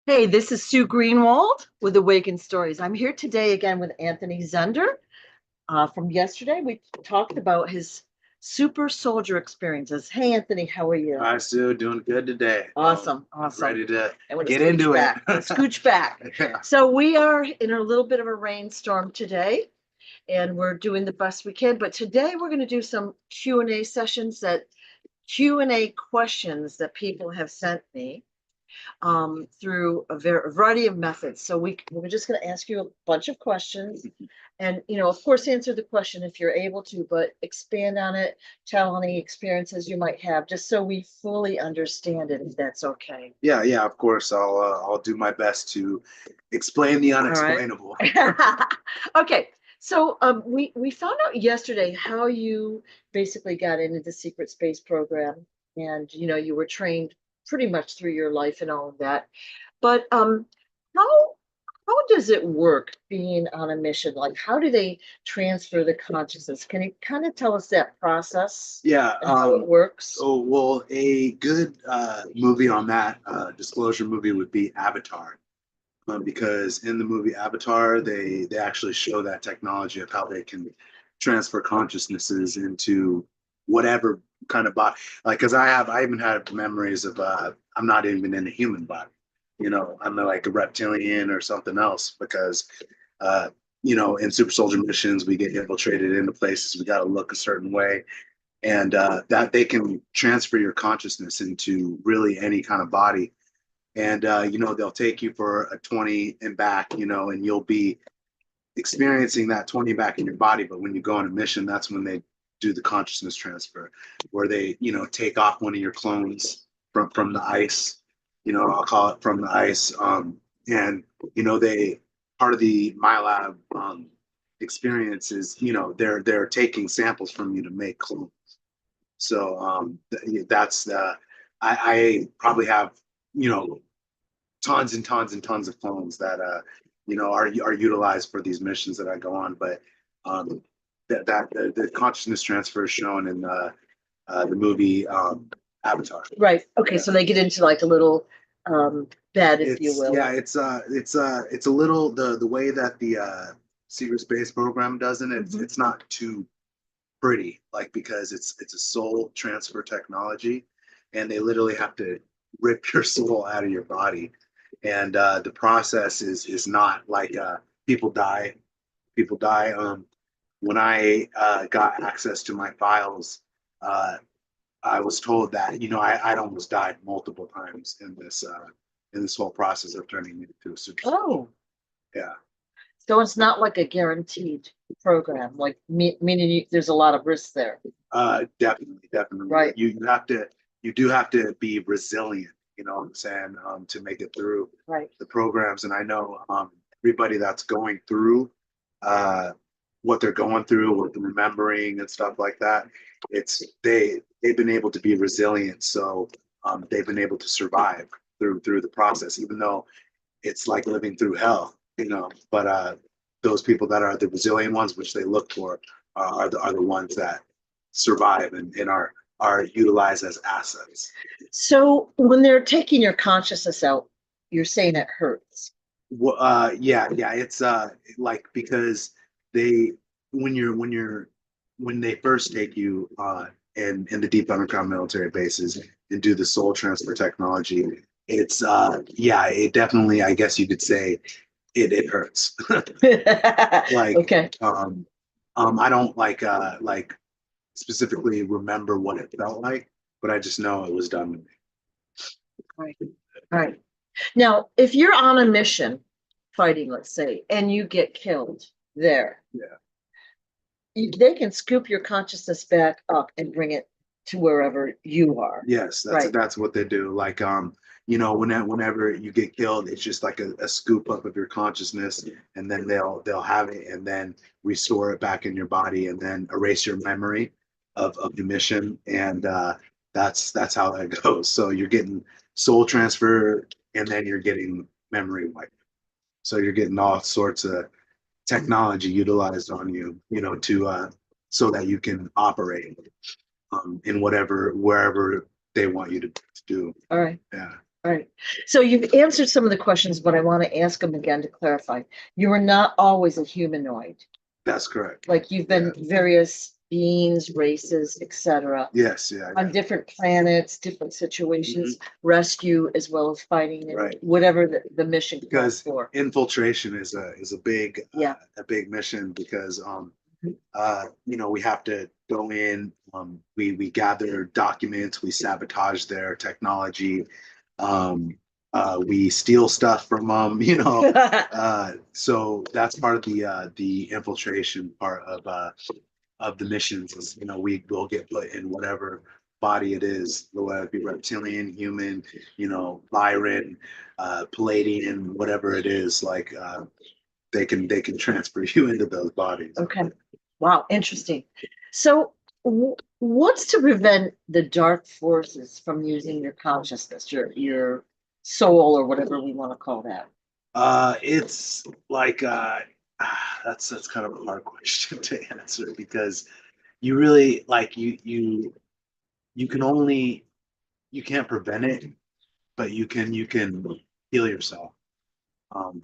Hey, this is Sue Greenwald with Awakened Stories. I'm here today again with Anthony Zender. From yesterday, we talked about his super soldier experiences. Hey, Anthony, how are you? Hi, Sue. Doing good today. Awesome, awesome. Ready to And get into it. scooch back. Yeah. So we are in a little bit of a rainstorm today, and we're doing the best we can. But today we're going to do some Q&A sessions Q&A questions that people have sent me through a variety of methods. So we're just going to ask you a bunch of questions and, of course, answer the question if you're able to, but expand on it, tell any experiences you might have, just so we fully understand it, if that's okay. Yeah, of course. I'll do my best to explain the unexplainable. Okay. So we found out yesterday how you basically got into the secret space program, and you were trained pretty much through your life and all of that. But how does it work being on a mission? Like, how do they transfer the consciousness? Can you kind of tell us that process Yeah. and how it works? Oh, well, a good movie on that disclosure movie would be Avatar. Because in the movie Avatar, they actually show that technology of how they can transfer consciousnesses into whatever kind of body. Like, because I even had memories of I'm not even in a human body. I'm like a reptilian or something else because uh, in super soldier missions we get infiltrated into places. We got to look a certain way, and that they can transfer your consciousness into really any kind of body, and they'll take you for a 20 and back, and you'll be experiencing that 20 back in your body. But when you go on a mission, that's when they do the consciousness transfer, where they take off one of your clones from the ice. I'll call it from the ice. And they part of the MyLab experience is they're taking samples from you to make clones. So that's I probably have tons and tons and tons of clones that are utilized for these missions that I go on. But the consciousness transfer is shown in the movie Avatar. Right. Okay. Yeah. So they get into like a little bed, if you It's will. yeah, it's a little the way that the secret space program does it. It's not too pretty, like, because it's a soul transfer technology, and they literally have to rip your soul out of your body, and the process is not like people die. People die. When I got access to my files, uh, I was told that I'd almost died multiple times in this whole process of turning into a super. Oh, Yeah. so it's not like a guaranteed program, like meaning there's a lot of risk there. Definitely. Right. You do have to be resilient, you know what I'm saying, to make it through Right. the programs. And I know everybody that's going through what they're going through with the remembering and stuff like that, they've been able to be resilient. So they've been able to survive through the process, even though it's like living through hell, but those people that are the resilient ones, which they look for, are the ones that survive and are utilized as assets. So when they're taking your consciousness out, you're saying it hurts. Well, yeah, it's like, because they when they first take you in the deep underground military bases and do the soul transfer technology, it's yeah, it definitely, I guess you could say, it hurts. Like, Okay. I don't like specifically remember what it felt like, but I just know it was done to me. Right. Right. Now, if you're on a mission fighting, let's say, and you get killed there, Yeah. they can scoop your consciousness back up and bring it to wherever you are. Yes, Right. that's what they do. Like, whenever you get killed, it's just like a scoop up of your consciousness, and then they'll have it and then restore it back in your body, and then erase your memory of the mission, and that's how that goes. So you're getting soul transfer, and then you're getting memory wipe. So you're getting all sorts of technology utilized on you, to so that you can operate in wherever they want you to do. All right. Yeah. Right. So you've answered some of the questions, but I want to ask them again to clarify. You are not always a humanoid. That's correct. Like you've been various beings, races, etc. Yes, yeah, On different planets, different situations, rescue as well as fighting, and Right. whatever the mission calls because for. infiltration is a big Yeah. a big mission because Mhm. you know, we have to go in, we gather documents, we sabotage their technology, um we steal stuff from them, you know. So that's part of the infiltration part of the missions is, you know, we will get put in whatever body it is, whether it be reptilian, human, you know, Byron, Palladian, whatever it is, like they can transfer you into those bodies. Okay. Wow, interesting. So what's to prevent the dark forces from using your consciousness, your soul, or whatever we want to call that? It's like that's kind of a hard question to answer because you really like you can only you can't prevent it, but you can heal yourself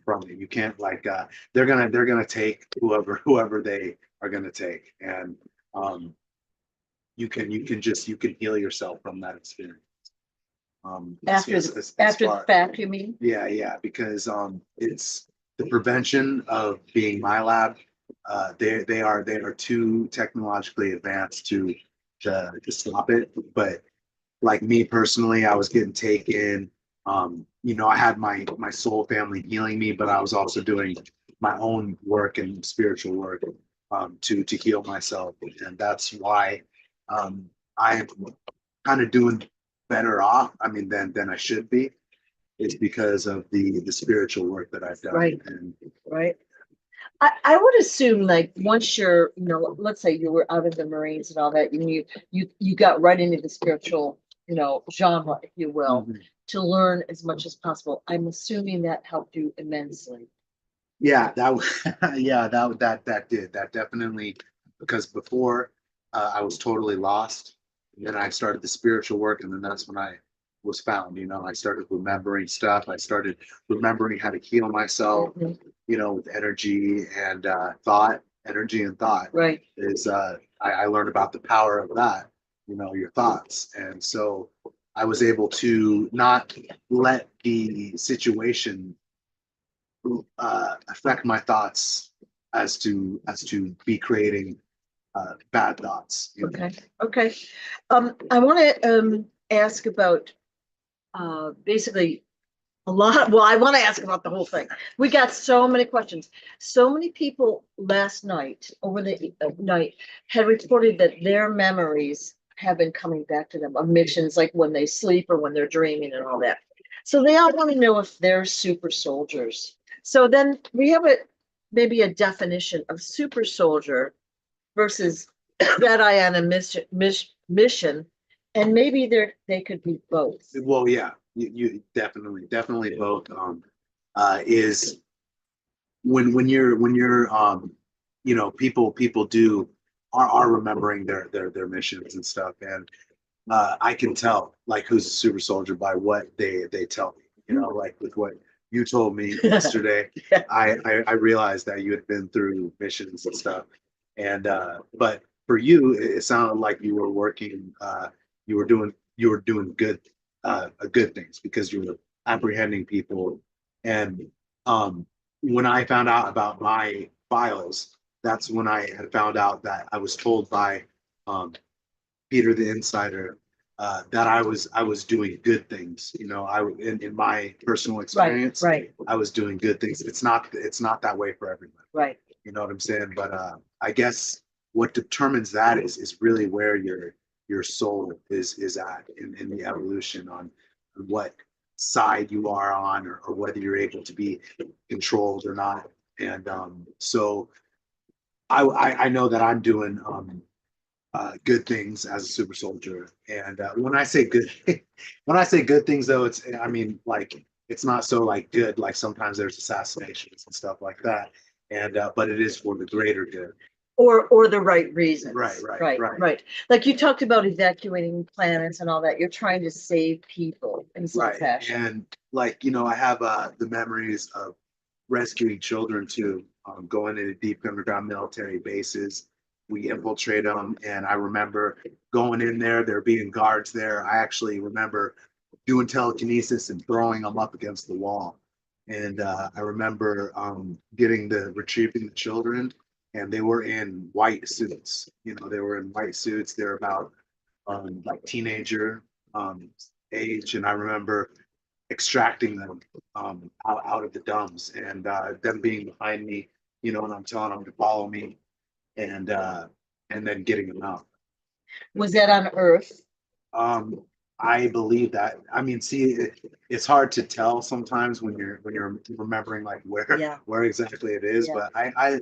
from it. You can't like they're gonna take whoever they are gonna take, and um you can heal yourself from that experience. After after the fact, you mean? Yeah, yeah, because it's the prevention of being my lab. They are too technologically advanced to stop it. But like me personally, I was getting taken. You know, I had my soul family healing me, but I was also doing my own work and spiritual work to heal myself, and that's why I'm kind of doing better off. I mean, than I should be. It's because of the spiritual work that I've done. Right. And Right. I would assume like once you're, let's say you were out of the Marines and all that, and you got right into the spiritual, genre, if you will, Mhm. to learn as much as possible. I'm assuming that helped you immensely. Yeah, yeah, that definitely, because before I was totally lost, and then I started the spiritual work, and then that's when I was found. You know, I started remembering stuff. I started remembering how to heal myself. Mhm. You know, with energy and thought. Energy and thought Right. is I learned about the power of that. You know, your thoughts, and so I was able to not let the situation affect my thoughts as to be creating bad thoughts. You know? Okay. Okay. I want to ask about basically well, I want to ask about the whole thing. We got so many questions. So many people last night, over the night, had reported that their memories have been coming back to them of missions, like when they sleep or when they're dreaming and all that. So they all want to know if they're super soldiers. So then we have maybe a definition of super soldier versus that I on a mission, and maybe they could be both. Well, yeah, you definitely both. Is when you're you know, people do are remembering their missions and stuff, and I can tell like who's a super soldier by what they tell me. You know, like with what you told me yesterday, Yeah. I realized that you had been through missions and stuff, and but for you, it sounded like you were working, you were doing good things because you were apprehending people, and when I found out about my files, that's when I had found out that I was told by um, Peter the Insider that I was doing good things. You know, in my personal experience, Right. I was doing good things. It's not that way for everyone. Right. You know what I'm saying? But I guess what determines that is really where your soul is at in the evolution on what side you are on, or whether you're able to be controlled or not. And so I know that I'm doing good things as a super soldier. And when I say good, when I say good things, though, I mean, like, it's not so like good. Like sometimes there's assassinations and stuff like that. And but it is for the greater good. or the right reasons. Right. Right. Like you talked about evacuating planets and all that. You're trying to save people in some Right. fashion. And like, I have the memories of rescuing children too, going into deep underground military bases. We infiltrate them. And I remember going in there being guards there. I actually remember doing telekinesis and throwing them up against the wall. And I remember retrieving the children, and they were in white suits. They were in white suits. They're about like teenager um, age, and I remember extracting them out of the dumbs, and them being behind me, and I'm telling them to follow me, and then getting them out. Was that on Earth? Um, I believe that. I mean, see, it's hard to tell sometimes when you're remembering like where Yeah. where exactly it is, Yeah. but I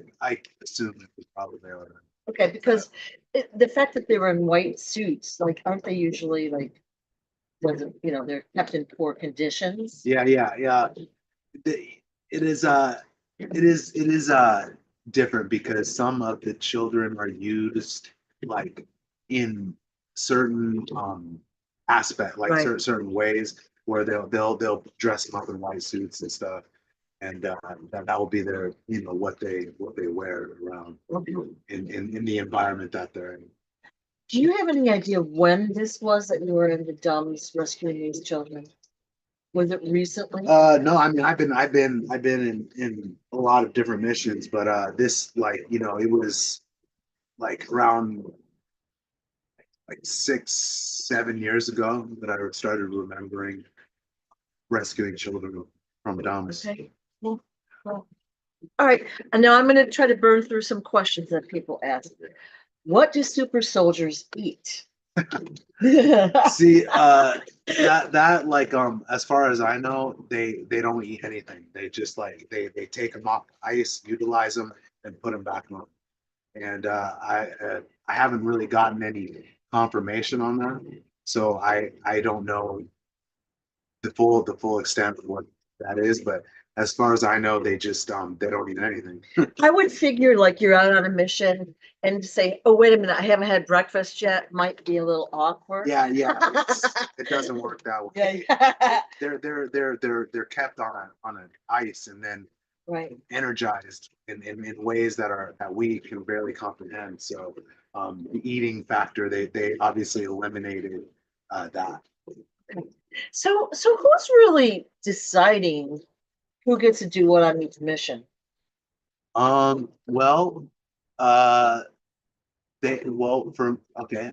assume it was probably there. Okay, because the fact that they were in white suits, like, aren't they usually like, they're kept in poor conditions? Yeah. It is different because some of the children are used like in certain aspect, like Right. certain ways where they'll dress them up in white suits and stuff, and that will be their what they wear around in the environment that they're in. Do you have any idea when this was that you were in the dumps rescuing these children? Was it recently? No, I mean I've been in a lot of different missions, but this like it was like around like 6, 7 years ago that I started remembering rescuing children from dumps. Okay. Well, all right. And now I'm going to try to burn through some questions that people ask. What do super soldiers eat? See, that like as far as I know, they don't eat anything. They just like they take them off ice, utilize them, and put them back on. And I haven't really gotten any confirmation on that, so I don't know the full extent of what that is. But as far as I know, they don't eat anything. I would figure like you're out on a mission and say, oh, wait a minute, I haven't had breakfast yet, might be a little awkward. Yeah, it doesn't work that way. Yeah. They're kept on an ice and then Right. energized in ways that we can barely comprehend. So the eating factor, they obviously eliminated that. So who's really deciding who gets to do what on each mission? Well, they well for okay.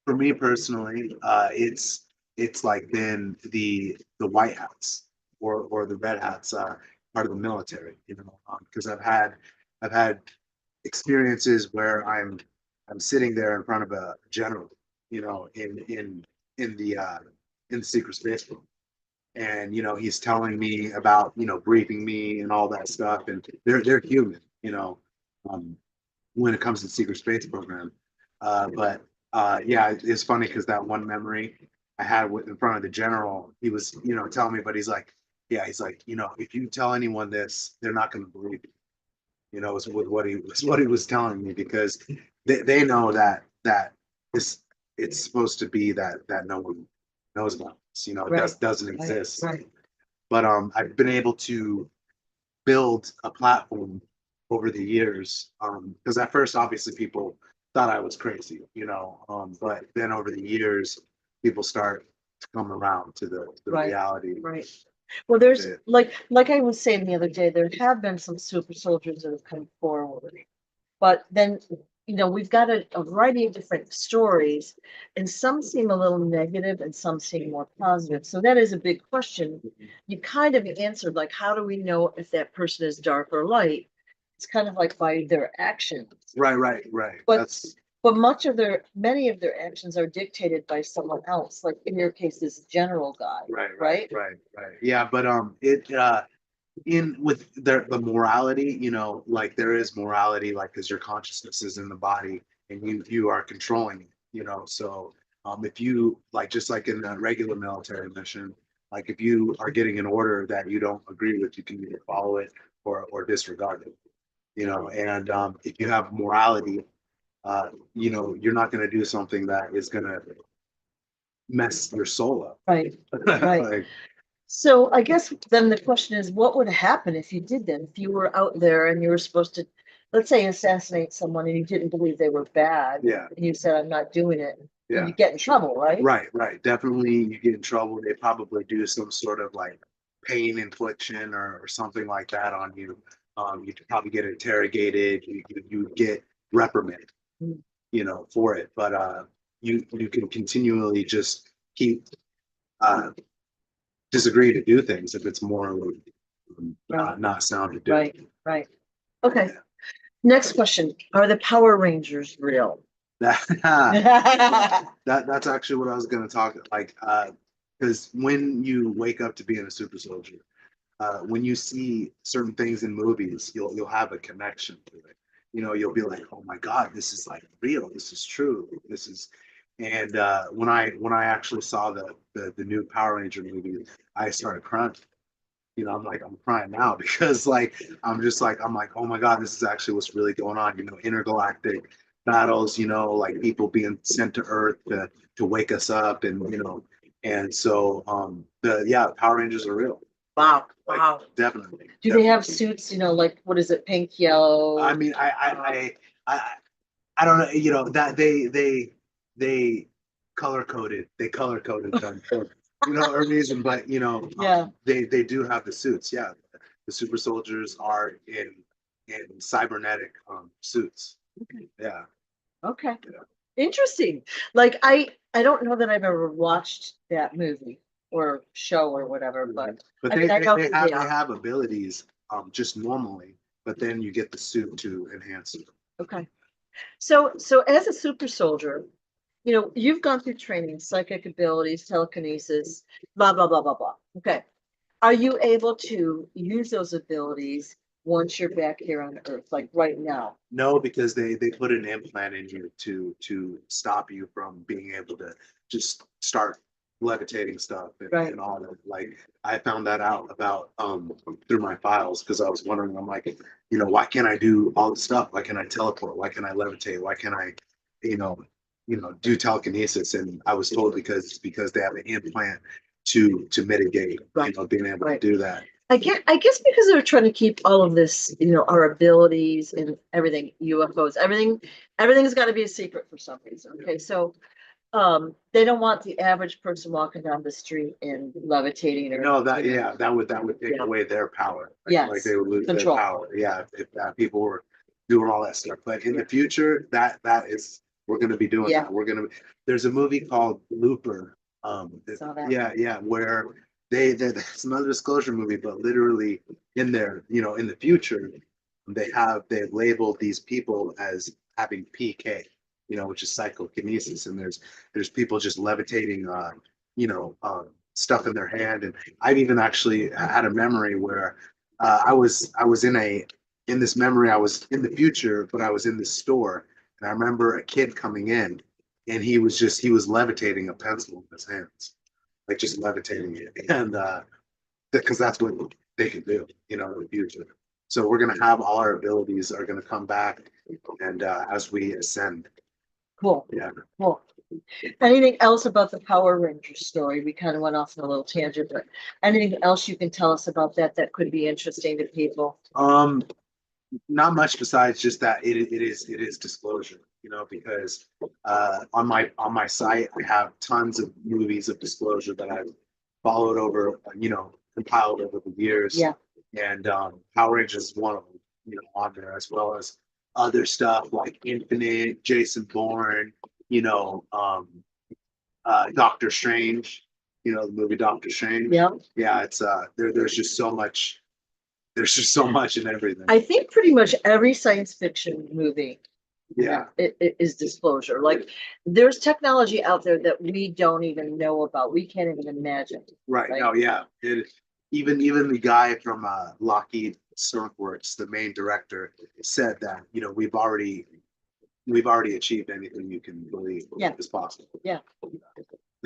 For me personally, it's like been the white hats or the red hats, part of the military, because I've had experiences where I'm sitting there in front of a general, in the uh, in the secret space room, and he's telling me about briefing me and all that stuff, and they're human, um, when it comes to the secret space program. But yeah, it's funny because that one memory I had in front of the general, he was, telling me, but he's like, yeah, he's like, if you tell anyone this, they're not going to believe you. Is with what he was telling me because they know that this it's supposed to be that no one knows about this. It Right. doesn't exist. Right. But I've been able to build a platform over the years. Because at first, obviously, people thought I was crazy, but then over the years, people start to come around to the Right. reality. Right. Well, there's Yeah. like I was saying the other day, there have been some super soldiers that have come forward, but then we've got a variety of different stories, and some seem a little negative, and some seem more positive. So that is a big question. You kind of answered like, how do we know if that person is dark or light? It's kind of like by their actions. Right. But many of their actions are dictated by someone else. Like in your case, this general guy, right? Right. Yeah, but it in with the morality, like there is morality, like because your consciousness is in the body and you are controlling it, so if you like just like in a regular military mission, like if you are getting an order that you don't agree with, you can either follow it or disregard it. and if you have morality, you're not going to do something that is going to mess your soul up. Right. Right. Like, So I guess then the question is, what would happen if you did that? If you were out there and you were supposed to, let's say, assassinate someone and you didn't believe they were bad, yeah, and you said, I'm not doing it, yeah. you get in trouble, right? Right. Definitely you get in trouble. They probably do some sort of like pain infliction or something like that on you. You could probably get interrogated. You get reprimanded, Mm. For it. But you can continually just keep uh, disagree to do things if it's morally Right. not sound to do. Right. Okay. Next question. Are the Power Rangers real? That's actually what I was going to talk like because when you wake up to being a super soldier, when you see certain things in movies, you'll have a connection to it. You'll be like, oh my God, this is like real. This is true. This is, and when I actually saw the new Power Ranger movie, I started crying. I'm crying now because like I'm like, oh my God, this is actually what's really going on. Intergalactic battles. Like people being sent to Earth to wake us up, and so the Power Rangers are real. Wow. Like, Wow. definitely. Do they have suits, like what is it, pink, yellow? I mean, I don't know. That they color coded them for a reason, but Yeah. they do have the suits. Yeah, the super soldiers are in cybernetic suits. Okay. Yeah. Okay. Yeah. Interesting. Like I don't know that I've ever watched that movie or show or whatever, but But I they mean, I they, know they who have they they are. have abilities just normally, but then you get the suit to enhance it. Okay. So as a super soldier, you've gone through training, psychic abilities, telekinesis, blah, blah, blah, blah, blah. Okay. Are you able to use those abilities once you're back here on Earth, like right now? No, because they put an implant in you to stop you from being able to just start levitating stuff Right. and all that. Like I found that out about through my files because I was wondering, I'm like, why can't I do all the stuff? Why can't I teleport? Why can't I levitate? Why can't I, you know, do telekinesis? And I was told because they have an implant to mitigate, Right. being able Right. to do that. I guess because they're trying to keep all of this, our abilities and everything, UFOs, everything's got to be a secret for some reason. Okay, so they don't want the average person walking down the street and levitating or No, that would take Yeah. away their power. Yes. Like they would lose Control. their power. Yeah, if people were doing all that stuff. But in the future, that is we're going to be doing Yeah. that. There's a movie called Looper. Saw that. Yeah, where it's another disclosure movie, but literally in there, in the future, they've labeled these people as having PK, which is psychokinesis, and there's people just levitating, stuff in their hand, and I've even actually had a memory where I was in this memory, I was in the future, but I was in this store, and I remember a kid coming in, and he was levitating a pencil in his hands, like just levitating it, and because that's what they can do, in the future. So we're gonna have all our abilities are gonna come back, and as we ascend. Cool. Yeah. Cool. Anything else about the Power Rangers story? We kind of went off on a little tangent, but anything else you can tell us about that could be interesting to people? Not much besides just that it is disclosure, because on my site I have tons of movies of disclosure that I've followed over, compiled over the years. Yeah. And Power Rangers is one of them, on there, as well as other stuff like Infinite, Jason Bourne, Doctor Strange, the movie Doctor Strange. Yeah. Yeah, it's there's just so much. There's just so much in everything. I think pretty much every science fiction movie Yeah. it is disclosure. Like there's technology out there that we don't even know about. We can't even imagine. Right. Right. No, yeah. Even the guy from Lockheed Works, the main director, said that, we've already achieved anything you can believe Yeah. is possible. Yeah.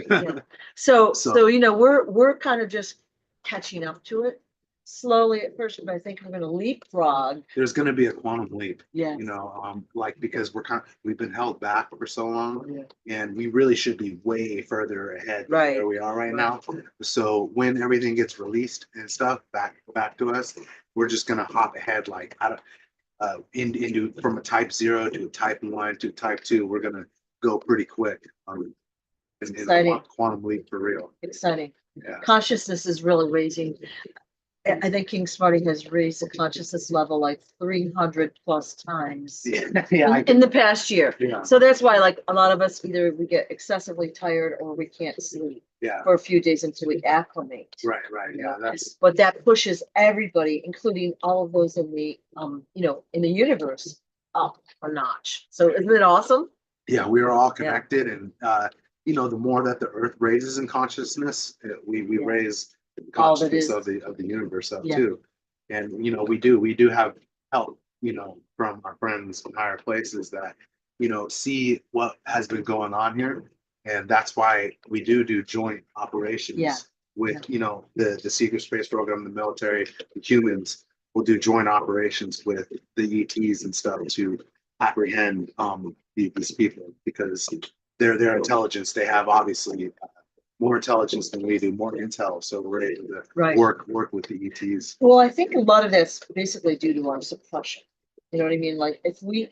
Yeah. So So- we're kind of just catching up to it. slowly at first, but I think we're gonna leapfrog. There's going to be a quantum leap, Yeah. like because we've been held back for so long, Yeah. and we really should be way further ahead than Right. where we are right Right. now. So when everything gets released and stuff back to us, we're just going to hop ahead like I don't into from a type 0 to a type 1 to type 2. We're going to go pretty quick in Exciting. quantum leap for real. Exciting. Yeah. Consciousness is really raising. I think King Smarty has raised the consciousness level like 300 plus times Yeah. in the past year. Yeah. So that's why, like, a lot of us either we get excessively tired or we can't sleep Yeah. for a few days until we acclimate. Right. Yeah. But that pushes everybody, including all of those in the in the universe, up a notch. So isn't it awesome? Yeah, we are all connected, and the more that the Earth raises in consciousness, we Yeah. raise the All that consciousness is. of the universe up Yeah. too. And we do have help, from our friends in higher places that see what has been going on here, and that's why we do joint operations. Yeah. With the secret space program, the military, the humans will do joint operations with the ETs and stuff to apprehend these people, because their intelligence, they have obviously more intelligence than we do, more intel, so we're able to Right. work with the ETs. Well, I think a lot of that's basically due to our suppression. You know what I mean? Like if we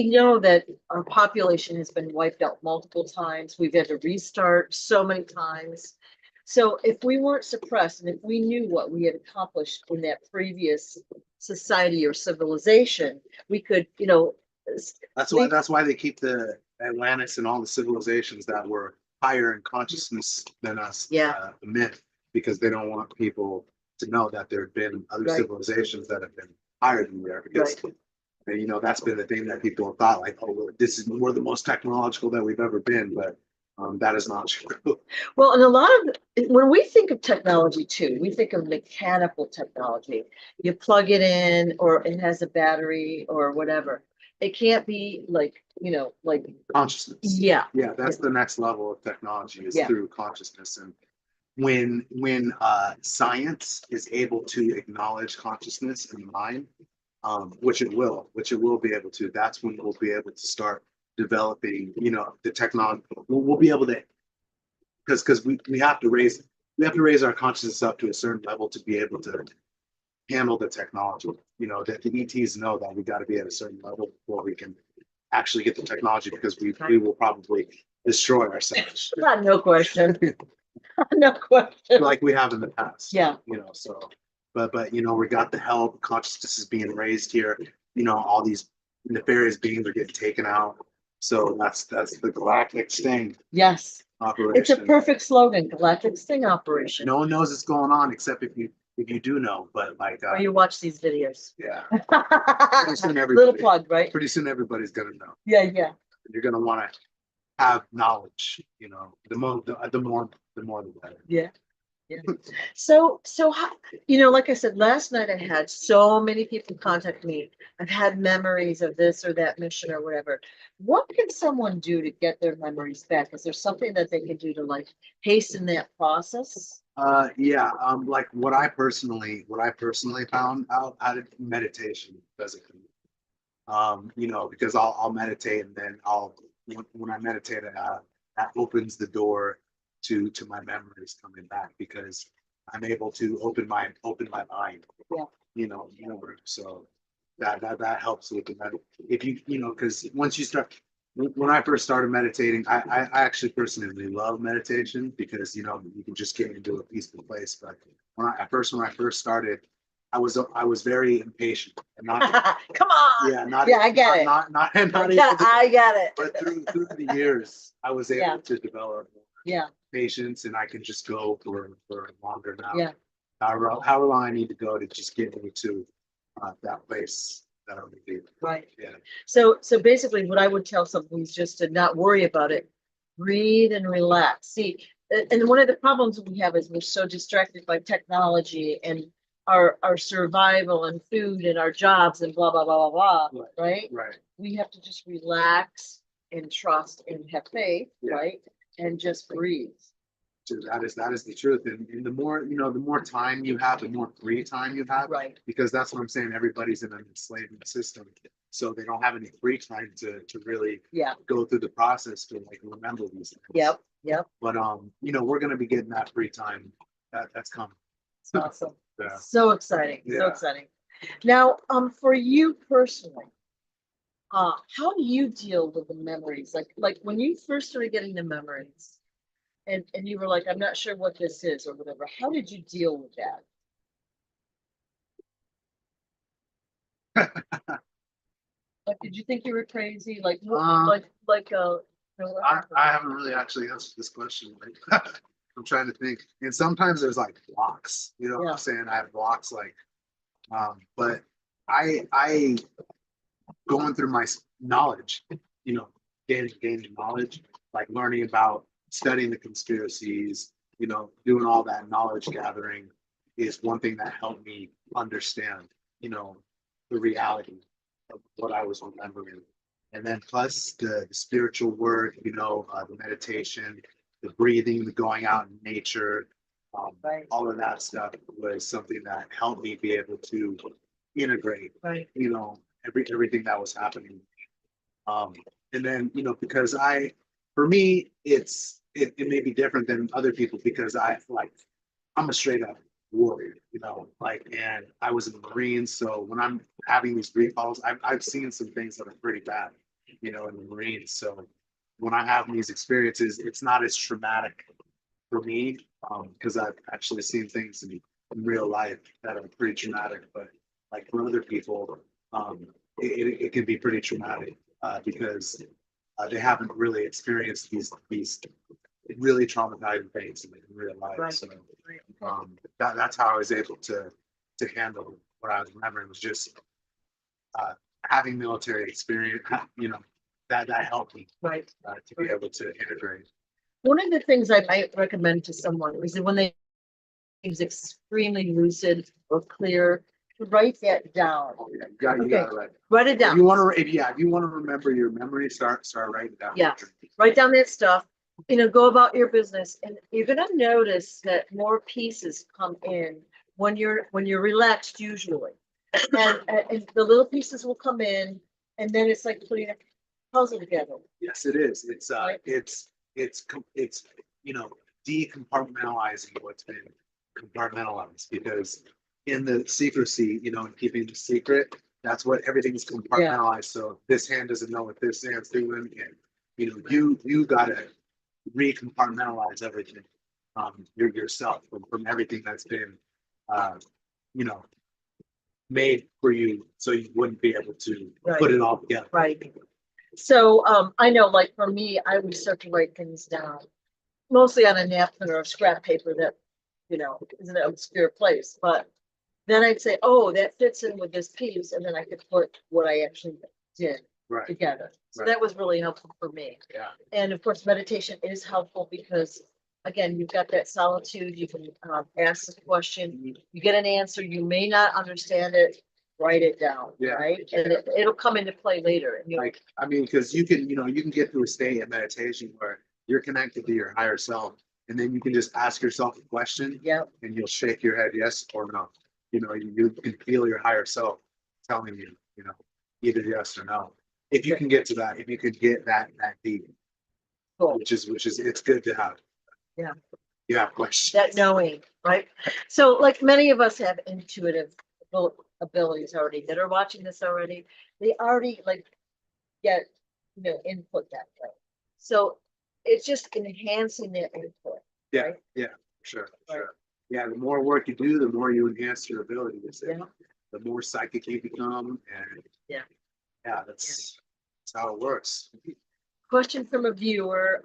know that our population has been wiped out multiple times. We've had to restart so many times. So if we weren't suppressed and if we knew what we had accomplished in that previous society or civilization, we could, That's why they keep the Atlantis and all the civilizations that were higher in consciousness than us, Yeah. a myth, because they don't want people to know that there have been other Right. civilizations that have been higher than we are, because that's been the thing that people have thought, like, oh, well, we're the most technological that we've ever been, but that is not true. Well, and a lot of when we think of technology too, we think of mechanical technology. You plug it in or it has a battery or whatever. It can't be like, like Consciousness. Yeah. Yeah, that's the next level of technology, is Yeah. through consciousness. And when science is able to acknowledge consciousness in the mind, which it will be able to, that's when we'll be able to start developing, the technology. We'll be able to, because we have to raise our consciousness up to a certain level to be able to handle the technology. That the ETs know that we got to be at a certain level before we can actually get the technology, because we will probably destroy ourselves. No question. No question. Like we have in the past. Yeah. So but we got the help, consciousness is being raised here, all these nefarious beings are getting taken out. So that's the galactic sting Yes. operation. It's a perfect slogan, galactic sting operation. No one knows it's going on except if you do know, but like or you watch these videos. Yeah. Little plug, right? Pretty soon everybody's gonna know. Yeah. You're gonna want to have knowledge, the more the better. Yeah. So how, like I said, last night I had so many people contact me. I've had memories of this or that mission or whatever. What can someone do to get their memories back? Is there something that they can do to like hasten that process? Yeah. Like what I personally found out did meditation does it. Because I'll meditate, and then when I meditate, that opens the door to my memories coming back, because I'm able to open my mind. Yeah. So that helps with the if because once you start, when I first started meditating, I actually personally love meditation, because you can just get into a peaceful place. But when I first started, I was very impatient and not come on. Yeah, I get it. Not I get it. But through the years, I was able to develop patience, and I can just go for longer now. Yeah. However long I need to go to just get me to that place that I would be. Right. Yeah. So basically what I would tell someone is just to not worry about it. Breathe and relax. See, and one of the problems we have is we're so distracted by technology and our survival and food and our jobs and blah, blah, blah, blah, blah. Right. We have to just relax and trust and have faith, right? And just breathe. That is the truth. And the more, the more time you have, the more free time you have. Right. Because that's what I'm saying. Everybody's in an enslavement system. So they don't have any free time to really Yeah. go through the process to like remember these things. Yep. Yep. But we're gonna be getting that free time. That's coming. It's awesome. Yeah. So exciting. So Yeah. exciting. Now, for you personally, how do you deal with the memories? Like when you first started getting the memories and you were like, I'm not sure what this is or whatever, how did you deal with that? Like, did you think you were crazy? Like, I haven't really actually answered this question. Like, I'm trying to think. And sometimes there's like blocks, what Yeah. I'm saying? I have blocks like, but I going through my knowledge, gaining knowledge, like learning about studying the conspiracies, doing all that knowledge gathering is one thing that helped me understand, the reality of what I was remembering. And then plus the spiritual work, the meditation, the breathing, the going out in nature, Right. all of that stuff was something that helped me be able to integrate, Right. everything that was happening. And then, because for me, it may be different than other people because I'm a straight up warrior, and I was in the Marines. So when I'm having these recalls, I've seen some things that are pretty bad, in the Marines. So when I have these experiences, it's not as traumatic for me, because I've actually seen things in real life that are pretty traumatic. But like for other people, it can be pretty traumatic because they haven't really experienced these really traumatizing things in real life. Right. So that's how I was able to handle what I was remembering was just having military experience. That helped me Right. to be able to integrate. One of the things I might recommend to someone is that when they is extremely lucid or clear, to write that down. You got it. Write it down. If you want to remember your memory, start writing it down. Yeah. Write down that stuff. Go about your business, and you're gonna notice that more pieces come in when you're relaxed, usually, and the little pieces will come in, and then it's like putting a puzzle together. Yes, it is. Right. It's decompartmentalizing what's been compartmentalized because in the secrecy, and keeping the secret, that's what everything's compartmentalized. So this hand doesn't know what this hand's doing, and you gotta recompartmentalize everything, yourself from everything that's been, you know, made for you, so you wouldn't be able to put it all together. Right. So I know, like for me, I would start to write things down, mostly on a napkin or a scrap paper that, is in an obscure place. But then I'd say, oh, that fits in with this piece, and then I could put what I actually did together. So that was really helpful for me. Yeah. And of course, meditation is helpful because, again, you've got that solitude. You can ask the question, you get an answer, you may not understand it, write it down, right? And it'll come into play later. And because you can get to a state of meditation where you're connected to your higher self, and then you can just ask yourself a question, and you'll shake your head yes or no. You can feel your higher self telling you, either yes or no. If you can get to that, if you could get that deep, cool. which is it's good to have. Yeah. You have questions. That knowing, right? So, like many of us have intuitive abilities already that are watching this already. They already get input that way. So it's just enhancing their input. Yeah, right? Yeah, sure. Yeah, the more work you do, the more you enhance your abilities. Yeah. The more psychic you become, and that's how it works. Question from a viewer.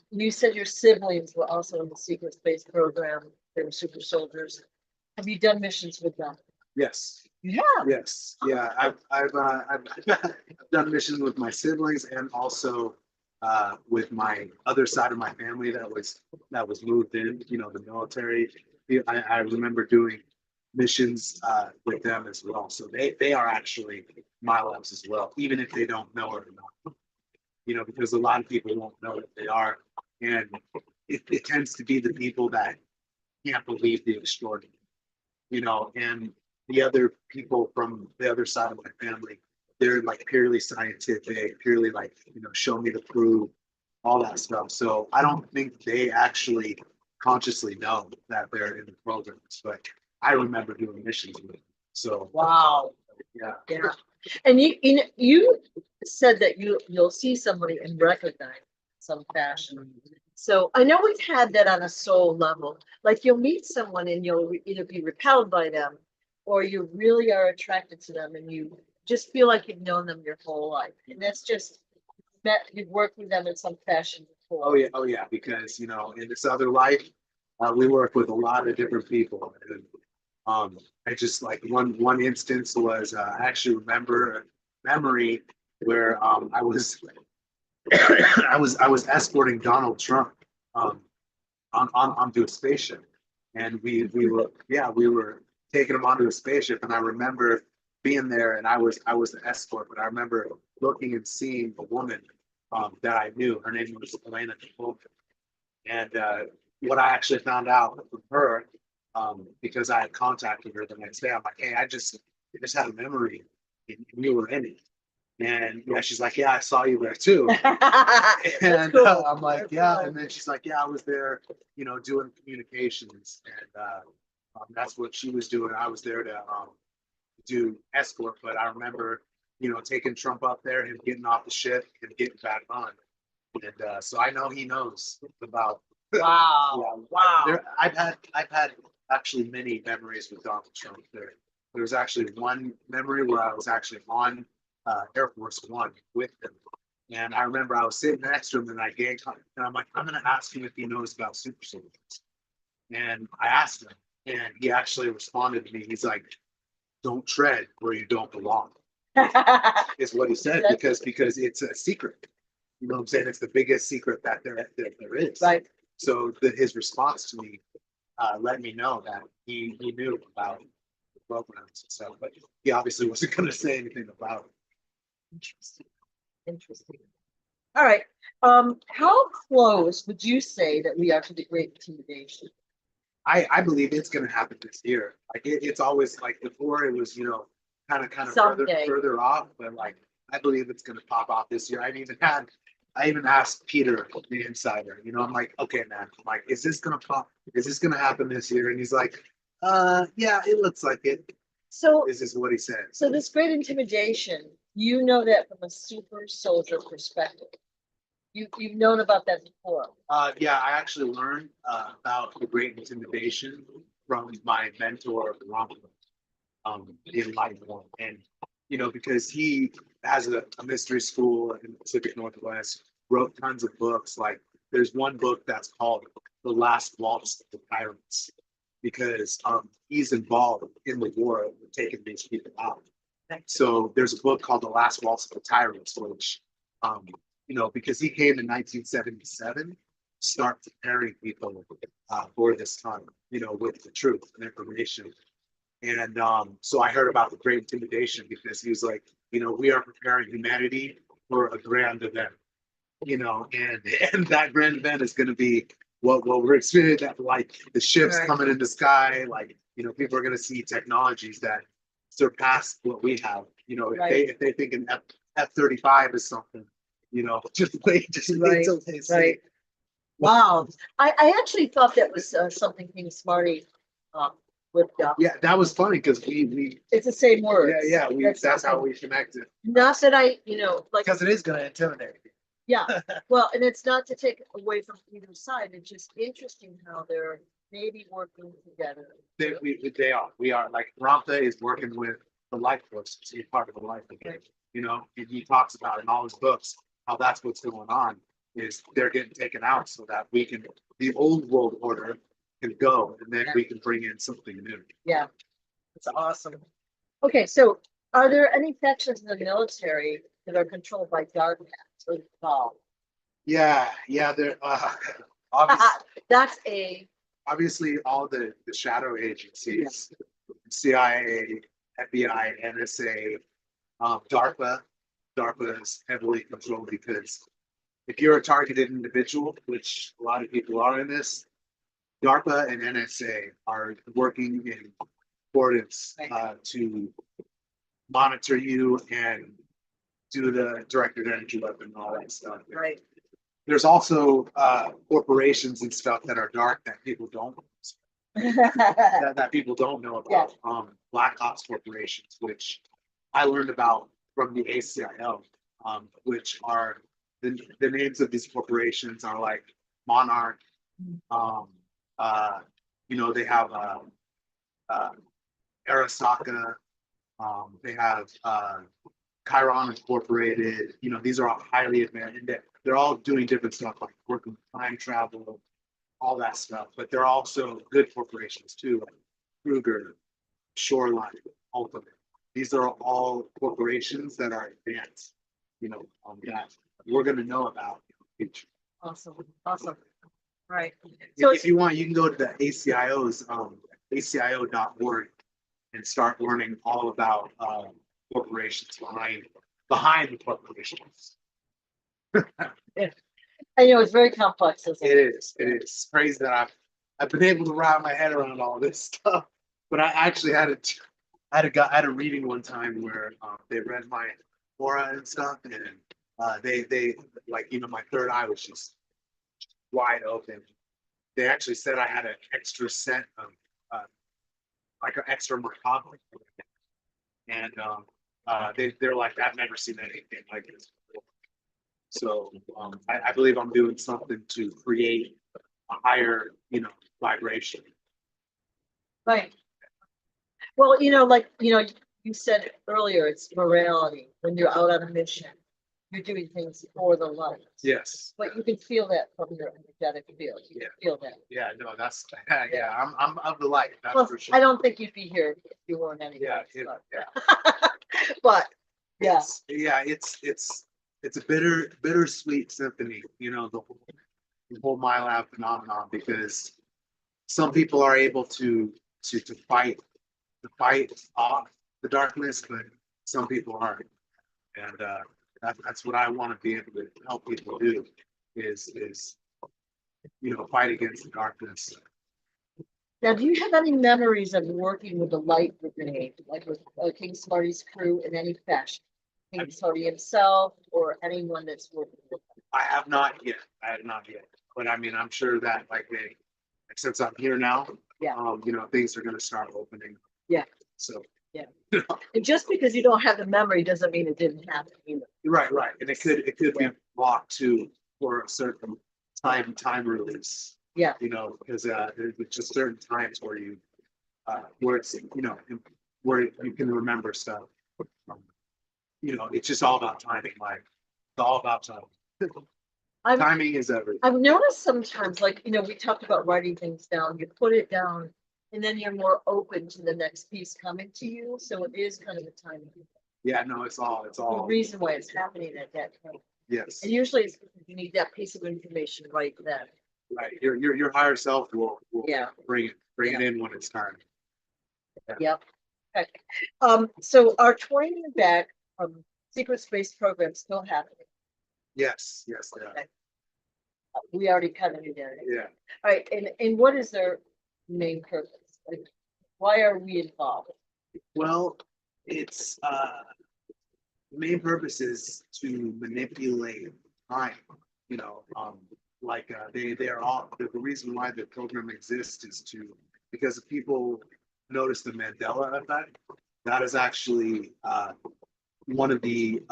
You said your siblings were also in the secret space program. They were super soldiers. Have you done missions with them? Yes. Yeah. Yes. Yeah. I've done missions with my siblings and also with my other side of my family that was moved in. The military. I remember doing missions with them as well. So they are actually my loves as well, even if they don't know it or not. Because a lot of people won't know that they are. And it tends to be the people that can't believe the extraordinary, and the other people from the other side of my family, they're like purely scientific, purely like, show me the proof, all that stuff. So I don't think they actually consciously know that they're in the programs, but I remember doing missions with them. So Wow. yeah. Yeah. And you said that you'll see somebody and recognize some fashion. So I know we've had that on a soul level. Like you'll meet someone and you'll either be repelled by them or you really are attracted to them and you just feel like you've known them your whole life. And that's just you've worked with them in some fashion before. Oh yeah, because in this other life, we work with a lot of different people. And I just like one instance was I actually remember a memory where I was I was escorting Donald Trump um, onto a spaceship, and we were taking him onto a spaceship, and I remember being there, and I was the escort, but I remember looking and seeing a woman that I knew. Her name was Elena, and what I actually found out from her, because I had contacted her the next day, I'm like, hey, I just had a memory, and you were in it. And yeah, she's like, yeah, I saw you there too. And cool. I'm like, That's yeah. cool. And then she's like, yeah, I was there, doing communications. And that's what she was doing. I was there to do escort. But I remember, taking Trump up there, him getting off the ship and getting back on. And so I know he knows about. Wow. Yeah, Wow. I've had actually many memories with Donald Trump. There was actually one memory where I was actually on Air Force One with him. And I remember I was sitting next to him and and I'm like, I'm gonna ask him if he knows about super soldiers. And I asked him, and he actually responded to me. He's like, don't tread where you don't belong, is what he said, because it's a secret. You know what I'm saying? It's the biggest secret that there is. Right. So his response to me let me know that he knew about the programs and stuff, but he obviously wasn't going to say anything about it. Interesting. Interesting. All right. How close would you say that we are to the Great Intimidation? I believe it's going to happen this year. Like it's always like before it was, kind of further off, but like I believe it's going to pop off this year. I even asked Peter, the insider, I'm like, okay, man, I'm like, is this going to pop? Is this going to happen this year? And he's like, yeah, it looks like it. So This is what he said. So this Great Intimidation, you know that from a super soldier perspective. You've known about that before. Yeah, I actually learned about the Great Intimidation from my mentor, Robert, in Life One. And, because he has a mystery school in the Pacific Northwest, wrote tons of books. Like there's one book that's called The Last Waltz of the Tyrants, because he's involved in the war of taking these people out. So there's a book called The Last Waltz of the Tyrants, which, because he came in 1977, start preparing people for this time, with the truth and information. And so I heard about the Great Intimidation because he was like, we are preparing humanity for a grand event, and that grand event is going to be what we're experiencing, that like the ships coming in the sky, like, people are going to see technologies that surpass what we have, if they think an F-35 is something, just wait until they see. Right. Wow. I actually thought that was something King Smarty whipped up. Yeah, that was funny because we It's the same word. Yeah, that's how we connected. Not that like because it is going to intimidate. Yeah, well, and it's not to take away from either side. It's just interesting how they're maybe working together. They are. We are, like Ramtha is working with the life force. He's part of the life again. And he talks about in all his books how that's what's going on, is they're getting taken out so that the old world order can go, and then we can bring in something new. Yeah, it's awesome. Okay, so are there any factions in the military that are controlled by dark hats or Cabal? Yeah, there. Obviously, That's obviously all the shadow agencies, CIA, FBI, NSA, DARPA. DARPA is heavily controlled because if you're a targeted individual, which a lot of people are in this, DARPA and NSA are working in accordance to monitor you and do the directed energy weapon and all that stuff. Right. There's also corporations and stuff that are dark that people don't that people don't know about. Black Ops corporations, which I learned about from the ACIL, which are the names of these corporations are like Monarch. They have Arasaka. They have Chiron Incorporated. These are all highly advanced. They're all doing different stuff like working with time travel, all that stuff. But they're also good corporations too, like Kruger, Shoreline, Ultimate. These are all corporations that are advanced. That we're going to know about in the future. Awesome. Right. So if you want, you can go to the ACIO's ACIO.org and start learning all about corporations behind the corporations. I know it's very complex, isn't it? It is crazy that I've been able to wrap my head around all this stuff. But I actually had a reading one time where they read my aura and stuff, and they like my third eye was just wide open. They actually said I had an extra set of like an extra macabre, and they're like, I've never seen anything like this before. So I believe I'm doing something to create a higher vibration. Right. Well, you said earlier, it's morality. When you're out on a mission, you're doing things for the light. Yes. But you can feel that from your energetic field. You can feel that. Yeah, no, that's I'm of the light. That's Well, for sure. I don't think you'd be here if you weren't anything. Yeah. But yeah. It's a bittersweet symphony, the whole MyLab phenomenon, because some people are able to fight off the darkness, but some people aren't. And that's what I want to be able to help people do is fight against the darkness. Now, do you have any memories of working with the light brigade, like with King Smarty's crew in any fashion? King Smarty himself or anyone that's working with them? I have not yet. But I mean, I'm sure that since I'm here now, things are going to start opening. Yeah. So. Yeah. And just because you don't have the memory doesn't mean it didn't happen either. Right. And it could be blocked too for a certain time release. Yeah. Because there's just certain times where where it's where you can remember stuff. It's just all about timing. Like it's all about time. Timing is everything. I've noticed sometimes, we talked about writing things down. You put it down, and then you're more open to the next piece coming to you. So it is kind of a timing. Yeah, no, it's all the reason why it's happening at that time. Yes. And usually it's because you need that piece of information right then. Right. Your higher self will bring it in when it's time. Yeah. Yep. Okay. So our training back secret space program still happening. Yes. Okay. We already kind of knew that. Yeah. All right. And what is their main purpose? Like, why are we involved? Well, it's the main purpose is to manipulate time. They're all the reason why the program exists is because if people notice the Mandela effect, that is actually one of the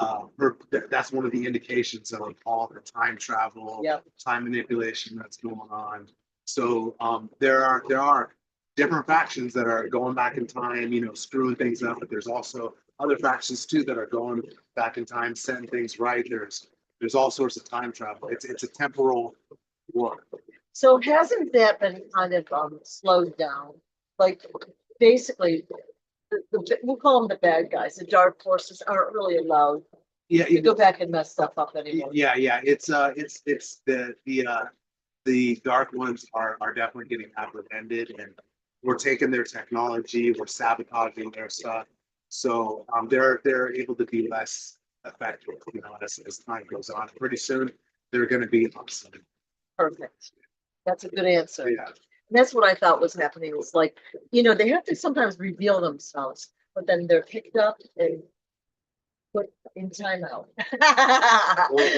that's one of the indications of all the time travel, time manipulation that's going on. So there are different factions that are going back in time, screwing things up, but there's also other factions too that are going back in time, setting things right. There's all sorts of time travel. It's a temporal war. So hasn't that been kind of slowed down? Like basically, we'll call them the bad guys. The dark forces aren't really allowed. Yeah, to go back and mess stuff up anymore. Yeah. It's the dark ones are definitely getting apprehended, and we're taking their technology, we're sabotaging their stuff. So they're able to be less effective, as time goes on. Pretty soon they're going to be obsolete. Perfect. That's a good answer. Yeah. And that's what I thought was happening. It's like, they have to sometimes reveal themselves, but then they're picked up and put in timeout.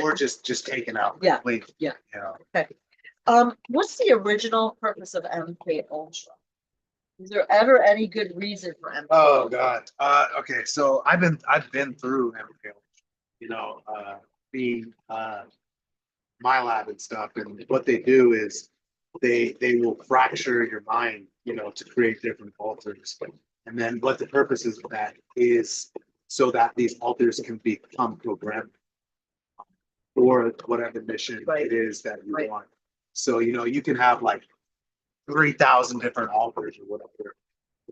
Or just taken out. Yeah, completely, yeah. You know? Okay. What's the original purpose of MK Ultra? Is there ever any good reason for MK? Oh God. Okay. So I've been through MK, being my lab and stuff, and what they do is they will fracture your mind, to create different alters, and then what the purpose is of that is so that these alters can become programmed for whatever mission Right. it is that you Right. want. So you can have like 3,000 different alters or whatever.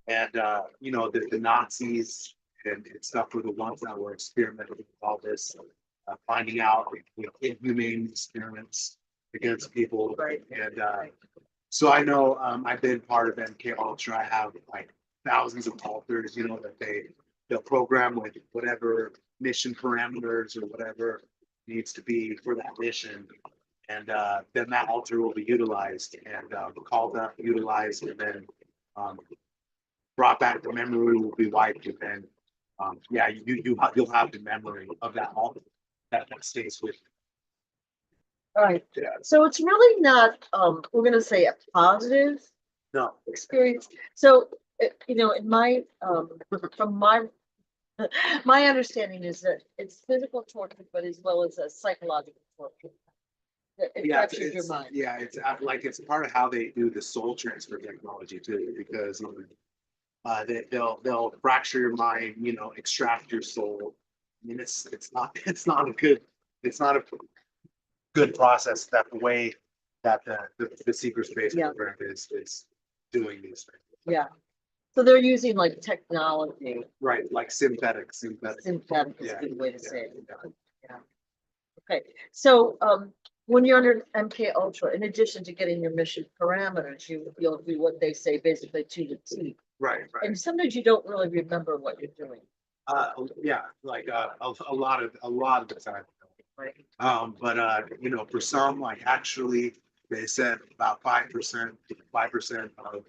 And the Nazis and stuff were the ones that were experimenting with all this, finding out inhumane experiments against people. Right. And so I know I've been part of MK Ultra. I have like thousands of alters, that they'll program with whatever mission parameters or whatever needs to be for that mission. And then that alter will be utilized and called up, utilized, and then brought back. The memory will be wiped, and then you'll have the memory of that alter that stays with you. All right. Yeah. So it's really not, we're gonna say a positive No. experience. So, in my, from my, my understanding is that it's physical torture, but as well as a psychological torture. That it captures your mind. Yeah, it's like it's part of how they do the soul transfer technology too, because they'll fracture your mind, extract your soul. I mean, it's not a good process. That the way that the secret space program is doing these things. Yeah. So they're using like technology. Right, like synthetic. Synthetic is Yeah, a good way to say it. yeah. Yeah. Okay. So when you're under MK Ultra, in addition to getting your mission parameters, you'll do what they say basically to the T. Right. And sometimes you don't really remember what you're doing. Yeah, like a lot of the time. Right. But for some, like actually, they said about 5% of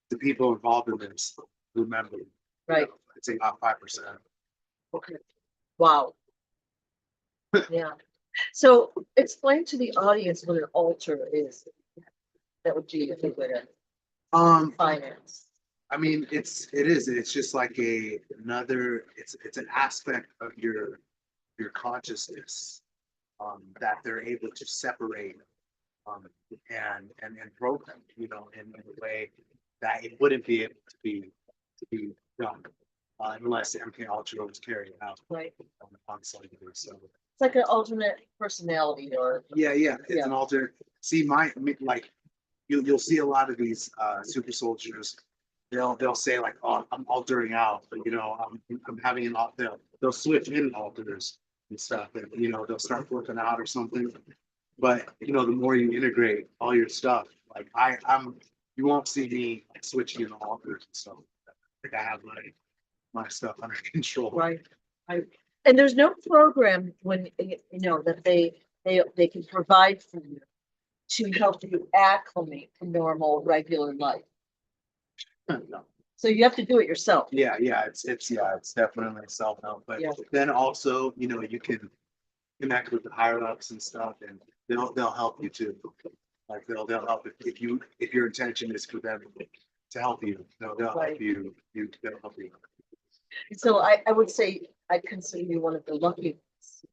the people involved in this remember. Right. I'd say about 5%. Okay. Wow. Yeah. So explain to the audience what an alter is. That would be a good way to finance. I mean, it's just like it's an aspect of your consciousness that they're able to separate and program, in a way that it wouldn't be able to be done unless MK Ultra was carried out Right. on something. So It's like an alternate personality or. yeah, it's an alternate. See, like you'll see a lot of these super soldiers. They'll say like, oh, I'm altering out, but I'm having an alt. They'll switch in alters and stuff, and they'll start working out or something. But the more you integrate all your stuff, like you won't see me like, switching in alters and stuff. I think I have my stuff under control. Right. And there's no program when that they can provide for you to help you acclimate to normal regular life. No. So you have to do it yourself. Yeah, it's definitely self-help. But then also, you can connect with the higher ups and stuff, and they'll help you too. Like they'll help if your intention is for them to help you. They'll help you. They'll help you. So I would say I consider you one of the lucky ones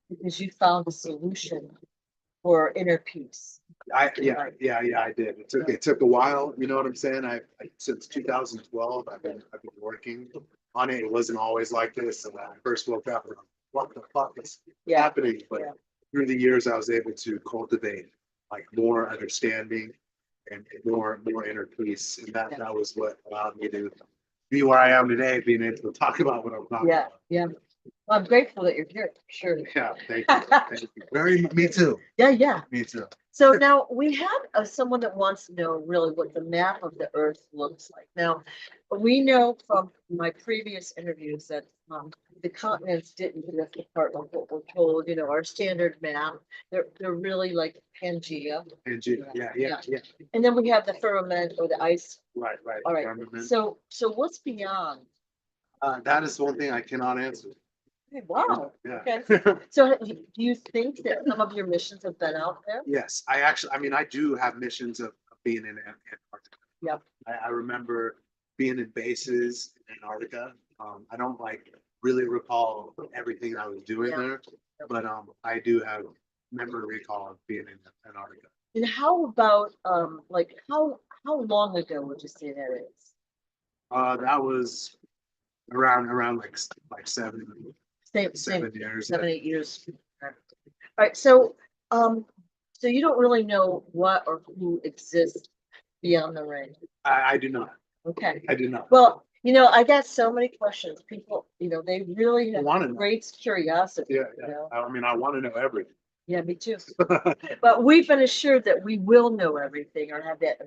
because you found a solution for inner peace. I did. It took a while. You know what I'm saying? I since 2012, I've been working on it. It wasn't always like this. And when I first woke up, what the fuck is happening? But through the years, I was able to cultivate like more understanding and more inner peace, and that was what allowed me to be where I am today, being able to talk about what I'm talking about. Yeah. Well, I'm grateful that you're here. Sure. Yeah, thank you. Me too. Yeah. Me too. So now we have someone that wants to know really what the map of the Earth looks like. Now, we know from my previous interviews that the continents didn't drift apart like what we're told. You know, our standard map. They're really like Pangea. Yeah. And then we have the firmament or the ice. Right. All right. Firmament. So what's beyond? That is one thing I cannot answer. Hey, wow. Yeah. Okay. So do you think that some of your missions have been out there? Yes, I mean, I do have missions of being in Antarctica. Yep. I remember being in bases in Antarctica. I don't like really recall everything I was doing Yeah. there, but I do have memory recall of being in Antarctica. And how about like how long ago would you say that is? That was around like Same 7 years. 7, 8 years. All right, so so you don't really know what or who exists beyond the ring. I do not. Okay. I do not. Well, you know, I got so many questions. People, you know, they really have Want to know. great curiosity. Yeah, You yeah. know? I mean, I want to know everything. Yeah, me too. But we've been assured that we will know everything or have that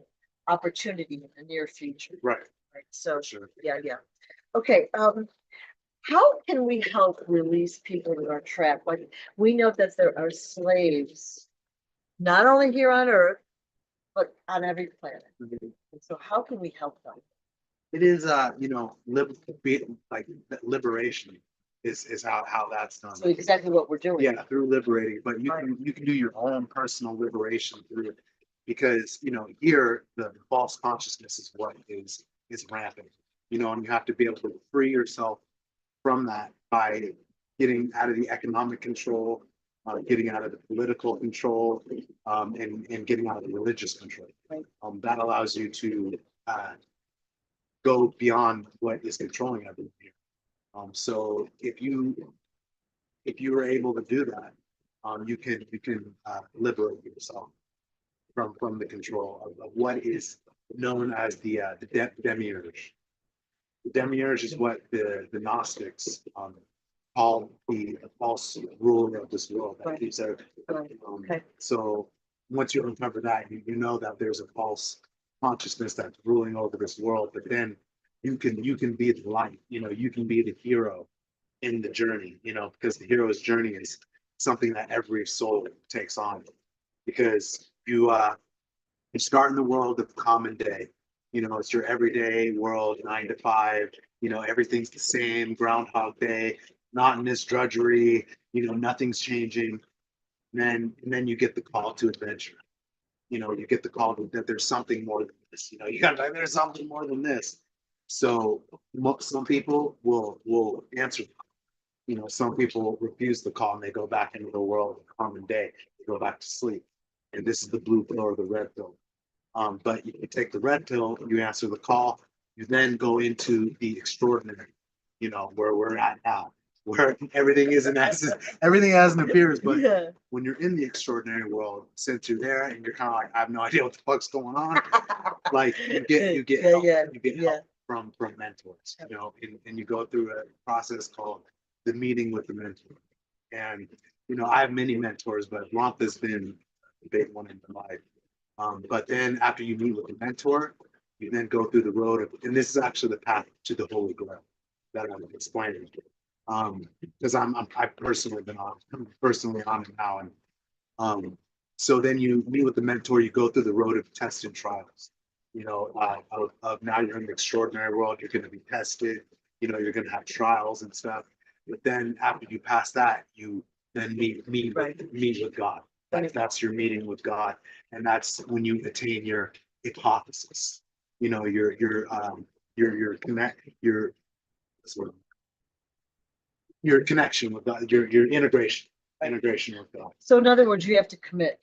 opportunity in the near future. Right. Right. So Sure. yeah. Okay. How can we help release people that are trapped? Like we know that there are slaves, not only here on Earth, but on every planet. Mhm. And so how can we help them? It is, you know, like liberation is how that's done. So exactly what we're doing. Yeah, through liberating, but Right. you can do your own personal liberation through it, because you know here the false consciousness is what is rampant, you know, and you have to be able to free yourself from that by getting out of the economic control, getting out of the political control, and getting out of the religious control. Right. That allows you to go beyond what is controlling everything here. So if you were able to do that, you can liberate yourself from the control of what is known as the demiurge. The demiurge is what the Gnostics call the false ruler of this world. That Right. keeps everything. Okay. So once you uncover that, you know that there's a false consciousness that's ruling over this world, but then you can be the light. You know, you can be the hero in the journey. You know, because the hero's journey is something that every soul takes on, because you start in the world of common day. You know, it's your everyday world, 9 to 5. You know, everything's the same, Groundhog Day, monotonous drudgery. You know, nothing's changing. And then you get the call to adventure. You know, you get the call that there's something more than this. You know, you got there's something more than this. So some people will answer. You know, some people refuse the call and they go back into the world of common day. They go back to sleep. And this is the blue pill or the red pill. But you take the red pill, you answer the call, you then go into the extraordinary, you know, where we're at now, where everything isn't as everything hasn't appears. But Yeah. when you're in the extraordinary world, since you're there and you're kind of like, I have no idea what the fuck's going on, like you get Yeah, help, yeah, you get yeah. help from mentors, you know, and you go through a process called the meeting with the mentor. And you know, I have many mentors, but Rontha's been a big one in my life. But then after you meet with a mentor, you then go through the road of, and this is actually the path to the Holy Grail that I'm explaining. Because I've personally been on, I'm personally on it now, and so then you meet with the mentor, you go through the road of tests and trials. You know, of now you're in the extraordinary world, you're going to be tested. You know, you're going to have trials and stuff. But then after you pass that, you then meet with God. That's your meeting with God, and that's when you attain your hypothesis. You know, your connect sort of your connection with God, your integration with God. So in other words, you have to commit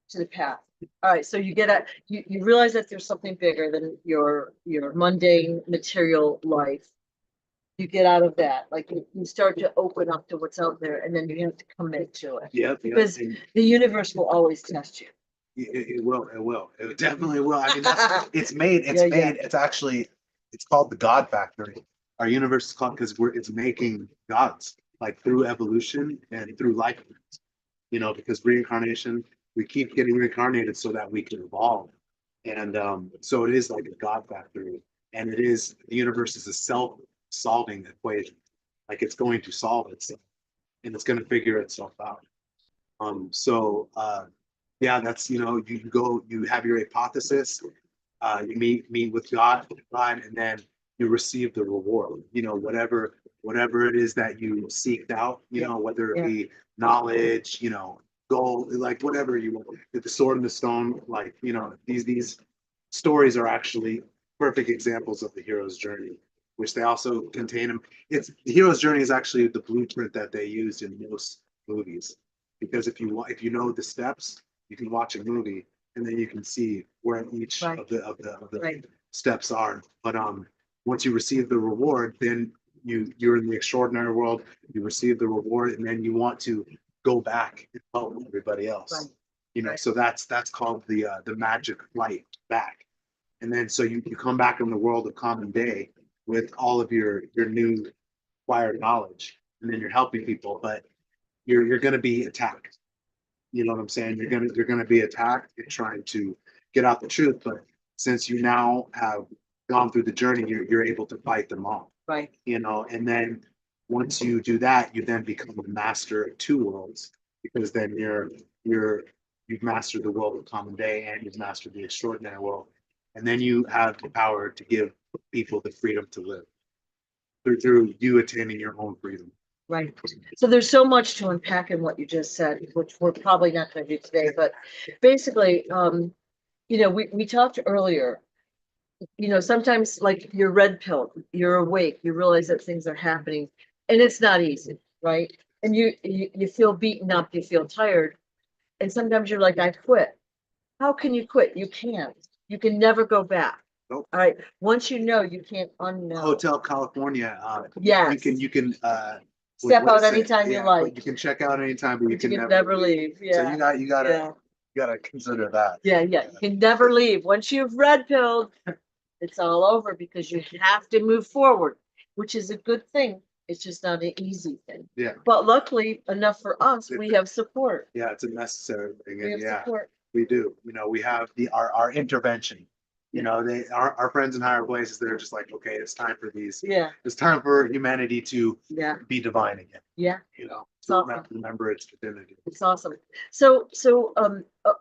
to the path. All right. So you get at you realize that there's something bigger than your mundane material life. You get out of that, like you start to open up to what's out there, and then you have to commit to it. Yeah, Because the universe will always test you. it will. It definitely will. I mean, it's made. Yeah, yeah. It's actually. It's called the God Factory. Our universe is called because it's making gods, like through evolution and through life. You know, because reincarnation we keep getting reincarnated so that we can evolve. And so it is like a God factory. And it is, the universe is a self-solving equation. Like it's going to solve itself and it's going to figure itself out. So yeah, that's, you go, you have your hypothesis, you meet with God, and then you receive the reward, whatever it is that you seeked out, whether it be knowledge, gold, like whatever you want, the sword and the stone, like, these stories are actually perfect examples of the hero's journey, which they also contain them. It's the hero's journey is actually the blueprint that they used in most movies, because if you know the steps, you can watch a movie and then you can see where each of the steps are. But once you receive the reward, then you're in the extraordinary world. You receive the reward, and then you want to go back and help everybody else. So that's called the magic flight back. And then so you come back in the world of common day with all of your new acquired knowledge, and then you're helping people, but you're going to be attacked. You know what I'm saying? You're gonna be attacked and trying to get out the truth, but since you now have gone through the journey, you're able to fight them off. Right. And then once you do that, you then become a master of two worlds, because then you've mastered the world of common day and you've mastered the extraordinary world, and then you have the power to give people the freedom to live through you attaining your own freedom. Right. So there's so much to unpack in what you just said, which we're probably not going to do today, but basically, we talked earlier, sometimes like you're red pill, you're awake, you realize that things are happening and it's not easy, right? And you feel beaten up, you feel tired. And sometimes you're like, I quit. How can you quit? You can't. You can never go back. Nope. All right. Once you know, you can't unknow. Hotel California. Yes. You can Step out anytime you like. You can check out anytime, but you can never leave. So Yeah. you gotta consider that. Yeah. You can never leave. Once you've red pilled, it's all over, because you have to move forward, which is a good thing. It's just not an easy thing. Yeah. But luckily enough for us, we have support. Yeah, it's a necessary thing. We have support. We do. We have our intervention. Our friends in higher places, they're just like, okay, it's time for these. Yeah. It's time for humanity to be divine again. Yeah. It's awesome. Remember its divinity. It's awesome. So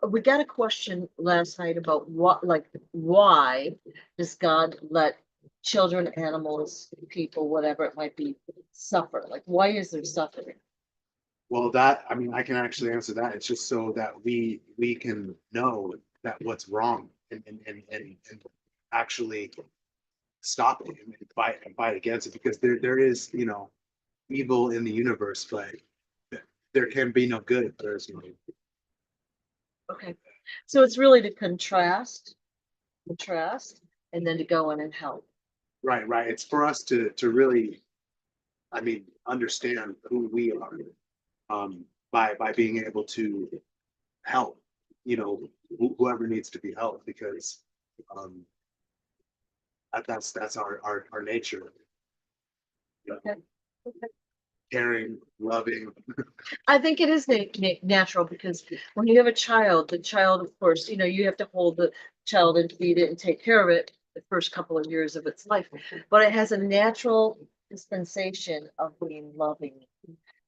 we got a question last night about why does God let children, animals, people, whatever it might be, suffer? Like, why is there suffering? Well, I can actually answer that. It's just so that we can know that what's wrong and actually stop it and fight against it, because there is, evil in the universe, but there can be no good if there is no evil. Okay. So it's really to contrast, and then to go in and help. Right. It's for us to really, understand who we are, by being able to help, whoever needs to be helped, because that's our nature. Okay. Caring, loving. I think it is natural, because when you have a child, the child, of course, you have to hold the child and feed it and take care of it the first couple of years of its life, but it has a natural dispensation of being loving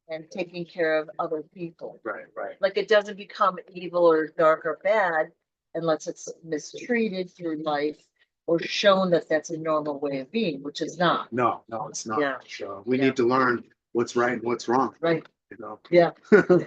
and taking care of other people. Right. Like, it doesn't become evil or dark or bad unless it's mistreated through life or shown that that's a normal way of being, which is not. No, it's not. Yeah. So we need to learn what's right and what's wrong. Right. Yeah.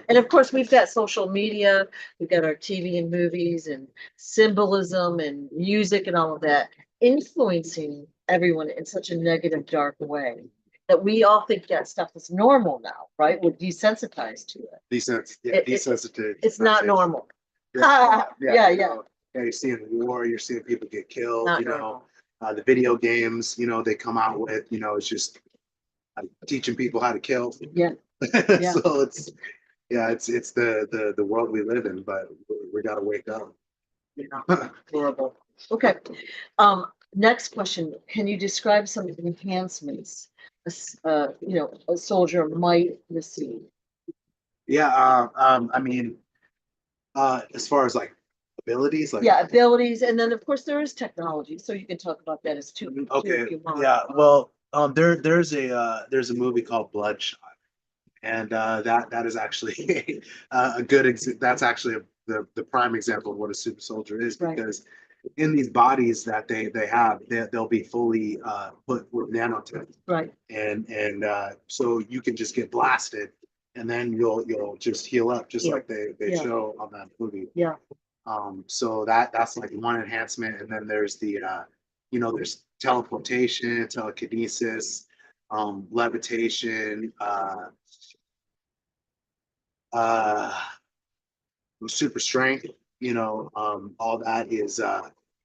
And of course, we've got social media, we've got our TV and movies and symbolism and music and all of that influencing everyone in such a negative, dark way that we all think that stuff is normal now, right? We're desensitized to it. Desensitized. It's not normal. Yeah. You're seeing war, you're seeing people get killed, not normal. The video games, they come out with, it's just teaching people how to kill. Yeah. So it's the world we live in, but we got to wake up. Horrible. Okay. Next question. Can you describe some enhancements a soldier might receive? Yeah. As far as like abilities, like Yeah, abilities, and then of course there is technology, so you can talk about that as too okay, if you want. yeah. Well, there's a movie called Bloodshot, and that is actually a good that's actually the prime example of what a super soldier is, Right. because in these bodies that they have, they'll be fully put with nanotech, Right. and so you can just get blasted, and then you'll just heal up, just Yeah. like they Yeah. show on that movie. Yeah. So that's like one enhancement, and then there's the there's teleportation, telekinesis, levitation, uh, super strength. All that is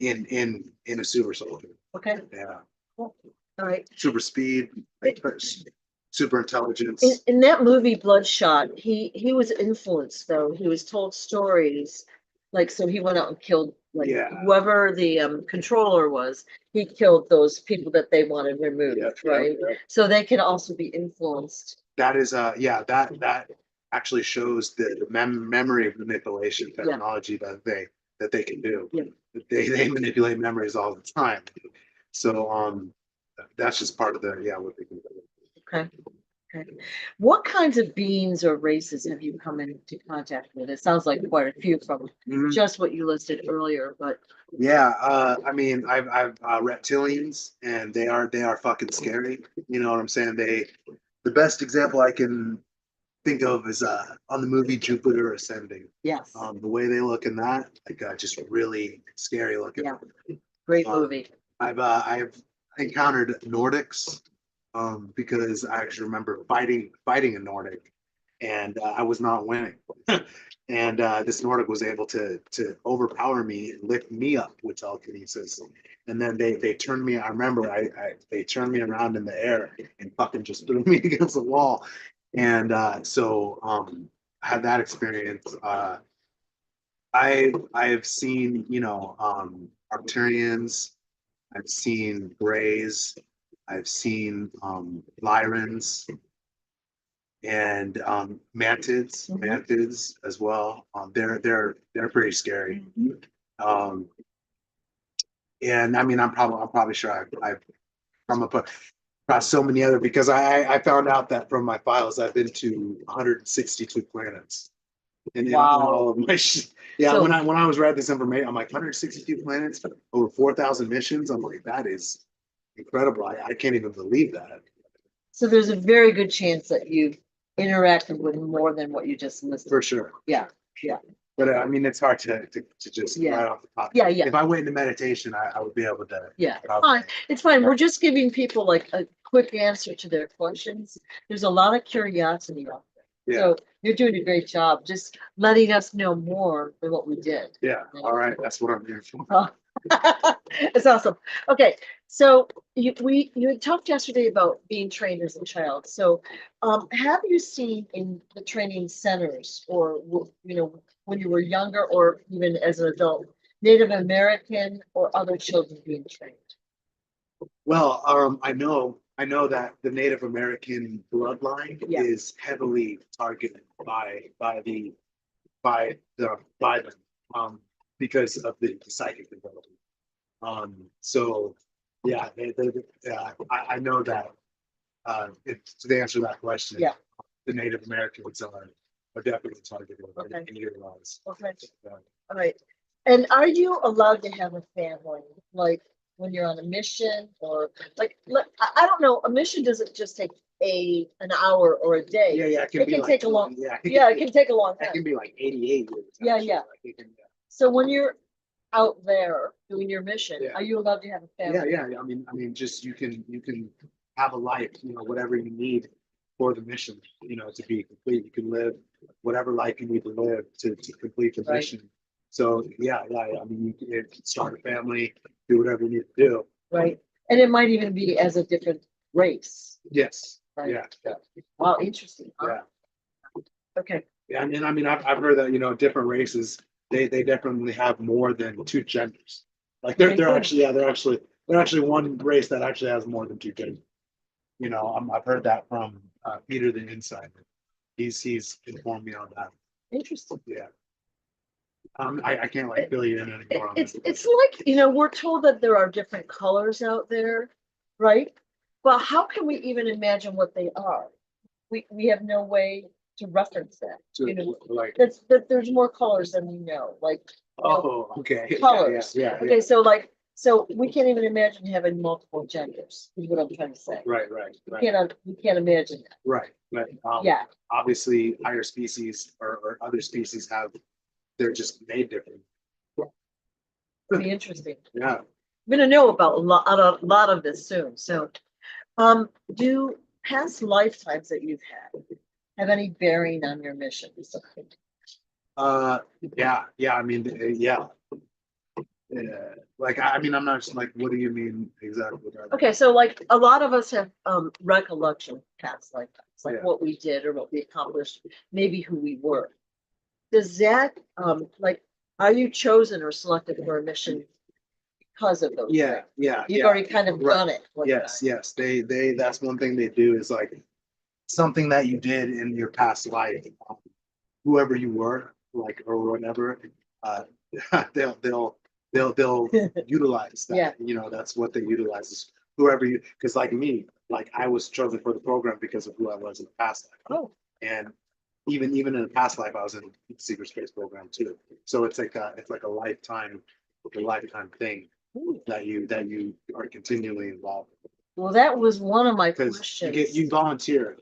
in a super soldier. Okay. Yeah, Cool. All right. super speed, like, super In, intelligence. in that movie Bloodshot, he was influenced though. He was told stories, like so he went out and killed like Yeah, whoever the controller was. He killed those people that they wanted removed, Yep, right? yep. So they can also be influenced. That is yeah, that actually shows the memory manipulation technology that they can do. Yeah. They manipulate memories all the time. So that's just part of the yeah what they can do. Okay. Okay. What kinds of beings or races have you come into contact with? It sounds like quite a few from Mhm. just what you listed earlier, but Yeah, I mean, I've reptilians, and they are fucking scary. You know what I'm saying? The best example I can think of is on the movie Jupiter Ascending. yes. The way they look in that, like just really scary looking. Yeah. Great Um, movie. I've encountered Nordics because I actually remember fighting a Nordic, and I was not winning. And this Nordic was able to overpower me and lift me up with telekinesis. And then they turned me. I remember they turned me around in the air and fucking just threw me against the wall. And so I had that experience. I've seen Arcturians. I've seen Greys. I've seen Lyrans and mantids as well. They're pretty scary. Um, and I mean, I'm probably sure I've come across so many other, because I found out that from my files I've been to 162 planets. And in all of my yeah, So- when I was read this information, I'm like 162 planets, over 4,000 missions. I'm like, that is incredible. I can't even believe that. So there's a very good chance that you've interacted with more than what you just listed. For sure. Yeah. Yeah. But I mean, it's hard to just Yeah. right off the top. Yeah. Yeah. If I went into meditation, I would be able to. Yeah. probably- Fine. It's fine. We're just giving people like a quick answer to their questions. There's a lot of curiosity out there. Yeah. So you're doing a great job just letting us know more than what we did. Yeah. All right. That's what I'm here for. Oh. It's awesome. Okay, so you had talked yesterday about being trained as a child. So have you seen in the training centers or when you were younger or even as an adult, Native American or other children being trained? Well, I know that the Native American bloodline Yeah. is heavily targeted by them because of the psychic ability. So yeah, yeah, I know that. To answer that question, Yeah. the Native Americans are definitely targeted Okay. and utilized. Okay. Yeah. All right. And are you allowed to have a family, like when you're on a mission or like I don't know, a mission doesn't just take an hour or a day. Yeah, It can like, take a long, yeah, yeah, it can take a long It time. can be like 88 years. Yeah, actually. yeah. Like, yeah. So when you're out there doing your mission, Yeah. are you allowed to have a family? Yeah. I mean, just you can have a life, whatever you need for the mission, to be complete. You can live whatever life you need to live to complete the Right. mission. So yeah. I mean, you can start a family, do whatever you need to do. Right. And it might even be as a different race. Yes. Right. Yeah. Wow, interesting. Huh? Yeah. Okay. Yeah. And I mean, I've heard that, different races, they definitely have more than two genders. Like Okay, they're cool. actually, yeah, they're actually one race that actually has more than two genders. I've heard that from Peter the Insider. He's informed me on that. Interesting. Yeah. I can't like fill you in anymore on this. It's like, we're told that there are different colors out there, right? But how can we even imagine what they are? We have no way to reference that. Like, That there's more colors than we know, like oh, okay. colors. Yeah. Okay, so we can't even imagine having multiple genders, is what I'm trying to say. Right. We can't imagine that. Right. But Yeah, obviously higher species or other species they're just made different. it'll be interesting. Yeah. We're gonna know about a lot of this soon. So, do past lifetimes that you've had have any bearing on your mission? Yeah. I mean, yeah. Like, I mean, I'm not just like, what do you mean exactly? Okay, so like a lot of us have recollection past lifetimes, like Yeah. what we did or what we accomplished, maybe who we were. Does that like, are you chosen or selected for a mission because of those Yeah, things? yeah. You've yeah. already kind of Right. done it. one Yes, time. yes. They that's one thing they do is like something that you did in your past life, whoever you were, like or whatever, uh, they'll they'll they'll utilize that. Yeah. That's what they utilize is whoever you because like me, like I was chosen for the program because of who I was in the past life. Oh, And even in the past life, I was in the secret space program too. So it's like a lifetime thing ooh. that you are continually involved in. Well, that was one of my Because questions. you volunteer,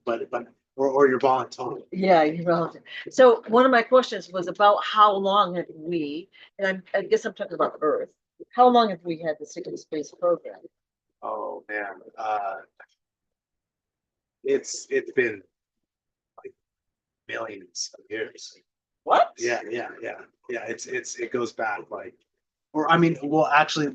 but or you're volunteering. Yeah, you're relative. So one of my questions was about how long have we, and I guess I'm talking about Earth. How long have we had the secret space program? Oh man, it's been like millions of years. What? Yeah. It goes back like, or I mean, well, actually,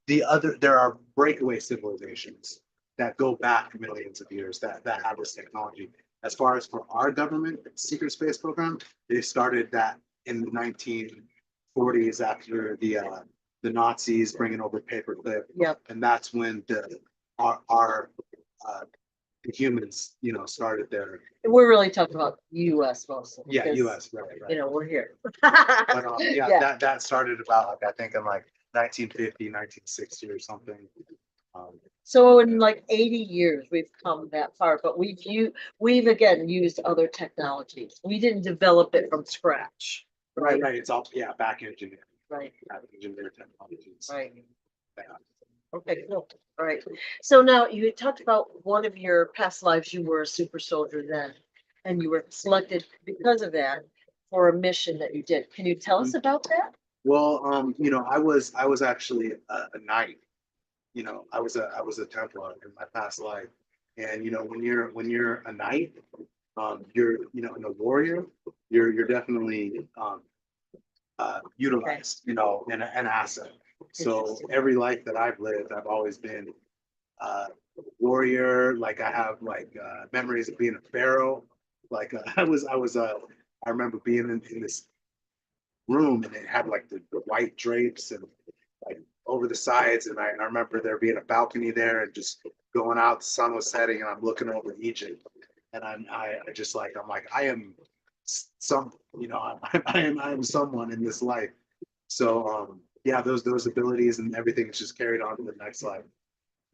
there are breakaway civilizations that go back millions of years that have this technology. As far as for our government secret space program, they started that in the 1940s after the Nazis bringing over paperclip, Yep. and that's when our the humans, started their We're really talking about US mostly. yeah because, U.S. Right. We're here. But yeah, Yeah. that started about like I think in like 1950, 1960 or something. So in like 80 years, we've come that far, but we've again used other technologies. We didn't develop it from scratch. Right. It's all back engineering. Right. Back engineering technologies. Right. Yeah. Okay, cool. All right. So now you had talked about one of your past lives, you were a super soldier then, and you were selected because of that for a mission that you did. Can you tell us about that? Well, I was actually a knight. I was a Templar in my past life, and when you're a knight, you're and a warrior, you're definitely utilized, an asset. So every life that I've lived, I've always been warrior. Like I have like memories of being a pharaoh. Like I remember being in this room and it had like the white drapes and like over the sides. And I remember there being a balcony there and just going out, the sun was setting and I'm looking over Egypt. And I'm like, I am some, I am someone in this life. So yeah, those abilities and everything is just carried on to the next life.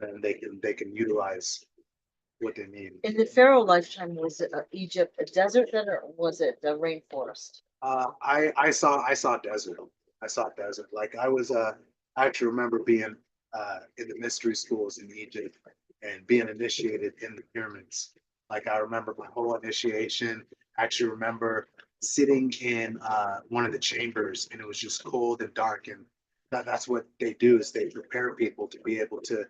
And they can utilize what they need. In the Pharaoh lifetime, was it Egypt a desert then, or was it the rainforest? I saw desert. I saw desert. Like I actually remember being in the mystery schools in Egypt and being initiated in the pyramids. Like I remember my whole initiation. I actually remember sitting in one of the chambers and it was just cold and dark and that's what they do is they prepare people to be able to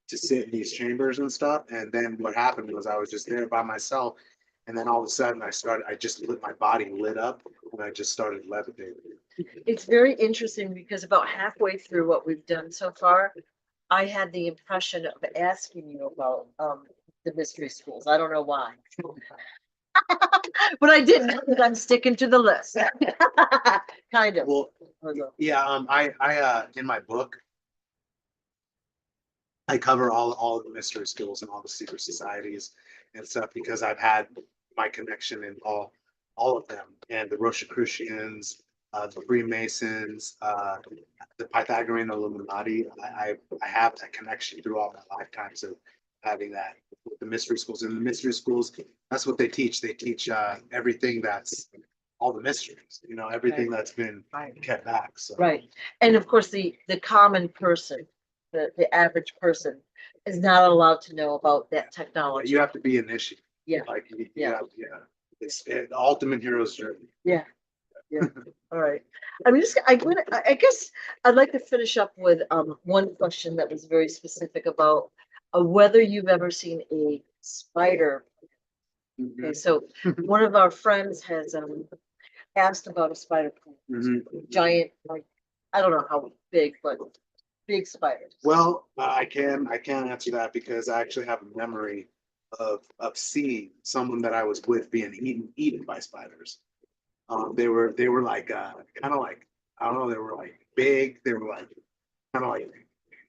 sit in these chambers and stuff. And then what happened was I was just there by myself. And then all of a sudden I just my body lit up and I just started levitating. It's very interesting because about halfway through what we've done so far, I had the impression of asking you about the mystery schools. I don't know why. But I didn't, because I'm sticking to the list. Kind of. Well, yeah, in my book, I cover all of the mystery schools and all the secret societies and stuff because I've had my connection in all of them and the Rosicrucians the Freemasons, the Pythagorean Illuminati. I have that connection throughout my lifetimes of having that with the mystery schools. And the mystery schools, that's what they teach. They teach everything that's all the mysteries, everything that's been Right. kept back. So Right. And of course, the common person, the average person is not allowed to know about that technology. you have to be initiated. Yeah. Like Yeah. It's the ultimate hero's journey. Yeah. Yeah. All right. I guess I'd like to finish up with one question that was very specific about whether you've ever seen a spider. Mhm. Okay, so one of our friends has asked about a spider plant. Mhm. Giant, like I don't know how big, but big spiders. Well, I can answer that because I actually have a memory of seeing someone that I was with being eaten by spiders. They were like kind of like, I don't know, they were like big, they were like kind of like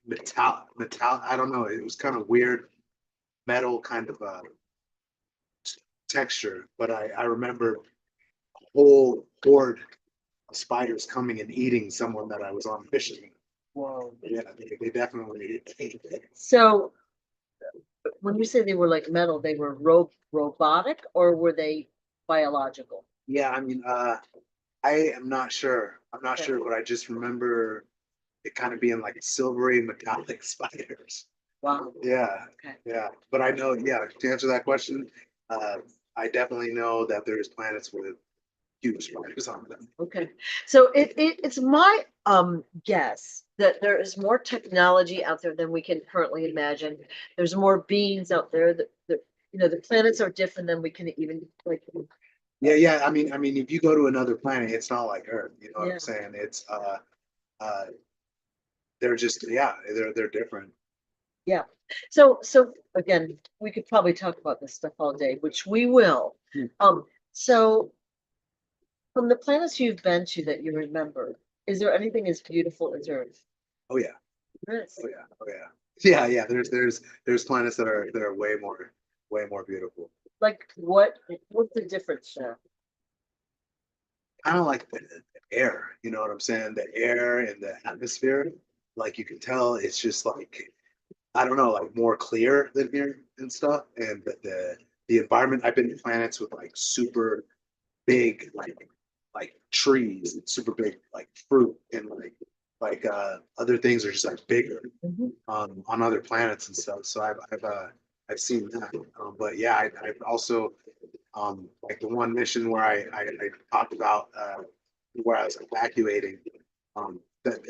metal, I don't know, it was kind of weird metal kind of texture, but I remember a whole horde of spiders coming and eating someone that I was on mission with. Whoa. Yeah, they definitely ate it. So when you say they were like metal, they were robotic or were they biological? Yeah, I mean, I am not sure. I'm not Okay. sure, but I just remember it kind of being like silvery metallic spiders. Wow. Yeah, Okay. yeah. But I know, yeah, to answer that question, uh, I definitely know that there's planets with huge spiders on them. Okay. So it's my guess that there is more technology out there than we can currently imagine. There's more beings out there that the planets are different than we can even like. Yeah, yeah. I mean, if you go to another planet, it's not like Earth. You know what Yeah. I'm saying? It's uh, they're just, yeah, they're different. Yeah. So again, we could probably talk about this stuff all day, which we will. Hmm. So from the planets you've been to that you remember, is there anything as beautiful as Earth? Oh yeah, There is. oh yeah, oh yeah, yeah, yeah. There's planets that are way more beautiful. Like what's the difference there? Kind of like the air, you know what I'm saying? The air and the atmosphere, like you can tell, it's just like, I don't know, like more clear than here and stuff. And the environment. I've been to planets with like super big like trees and super big like fruit and like other things are just like bigger Mhm. on other planets and stuff. So I've seen that. But yeah, I've also like the one mission where I talked about where I was evacuating.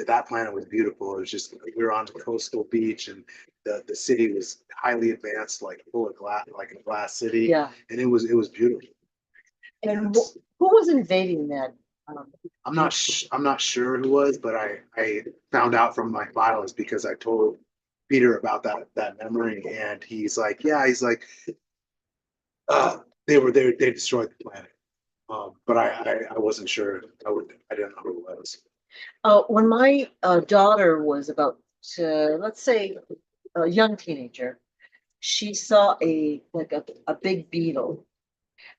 That planet was beautiful. It was just we were on the coastal beach and the city was highly advanced, like full of glass, like a glass city, Yeah. and it was beautiful. And who was invading that? Um, I'm not sure who was, but I found out from my files because I told Peter about that memory, and he's like, yeah, he's like, they were there, they destroyed the planet. But I wasn't sure. I didn't know who it was. when my daughter was about, let's say, a young teenager, she saw a big beetle,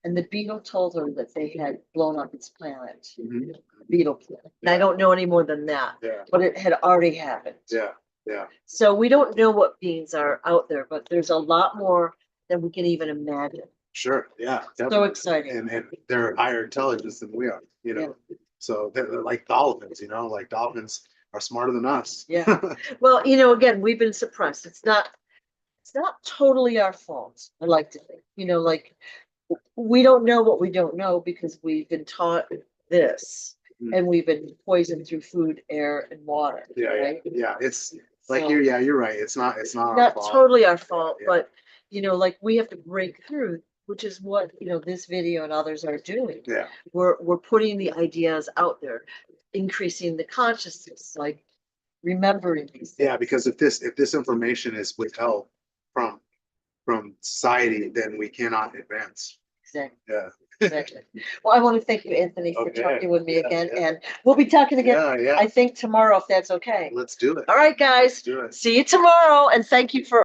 and the beetle told her that they had blown up its planet, Mhm. beetle planet. And I don't know any more than that, Yeah, but it had already happened. yeah, yeah. So we don't know what beings are out there, but there's a lot more than we can even imagine. Sure, yeah, So definitely. exciting. And they're higher intelligence than we are, So they're like dolphins, like dolphins are smarter than us. Yeah. Well, again, we've been suppressed. It's not totally our fault. I like to think, like we don't know what we don't know because we've been taught this Mm. and we've been poisoned through food, air, and water. Yeah, Right? yeah. It's like So you're right. It's not our not fault. totally our fault, Yeah. but like we have to break through, which is what this video and others are doing. Yeah, We're putting the ideas out there, increasing the consciousness, like remembering these yeah. things. Because if this information is withheld from society, then we cannot advance. Exactly. Yeah. Exactly. Well, I want to thank you, Anthony, for Okay. talking with me Yeah, again, yeah. and we'll be talking again, Yeah, yeah. I think tomorrow, if that's okay. Let's do it. All right, Let's guys, do it. see you tomorrow, and thank you for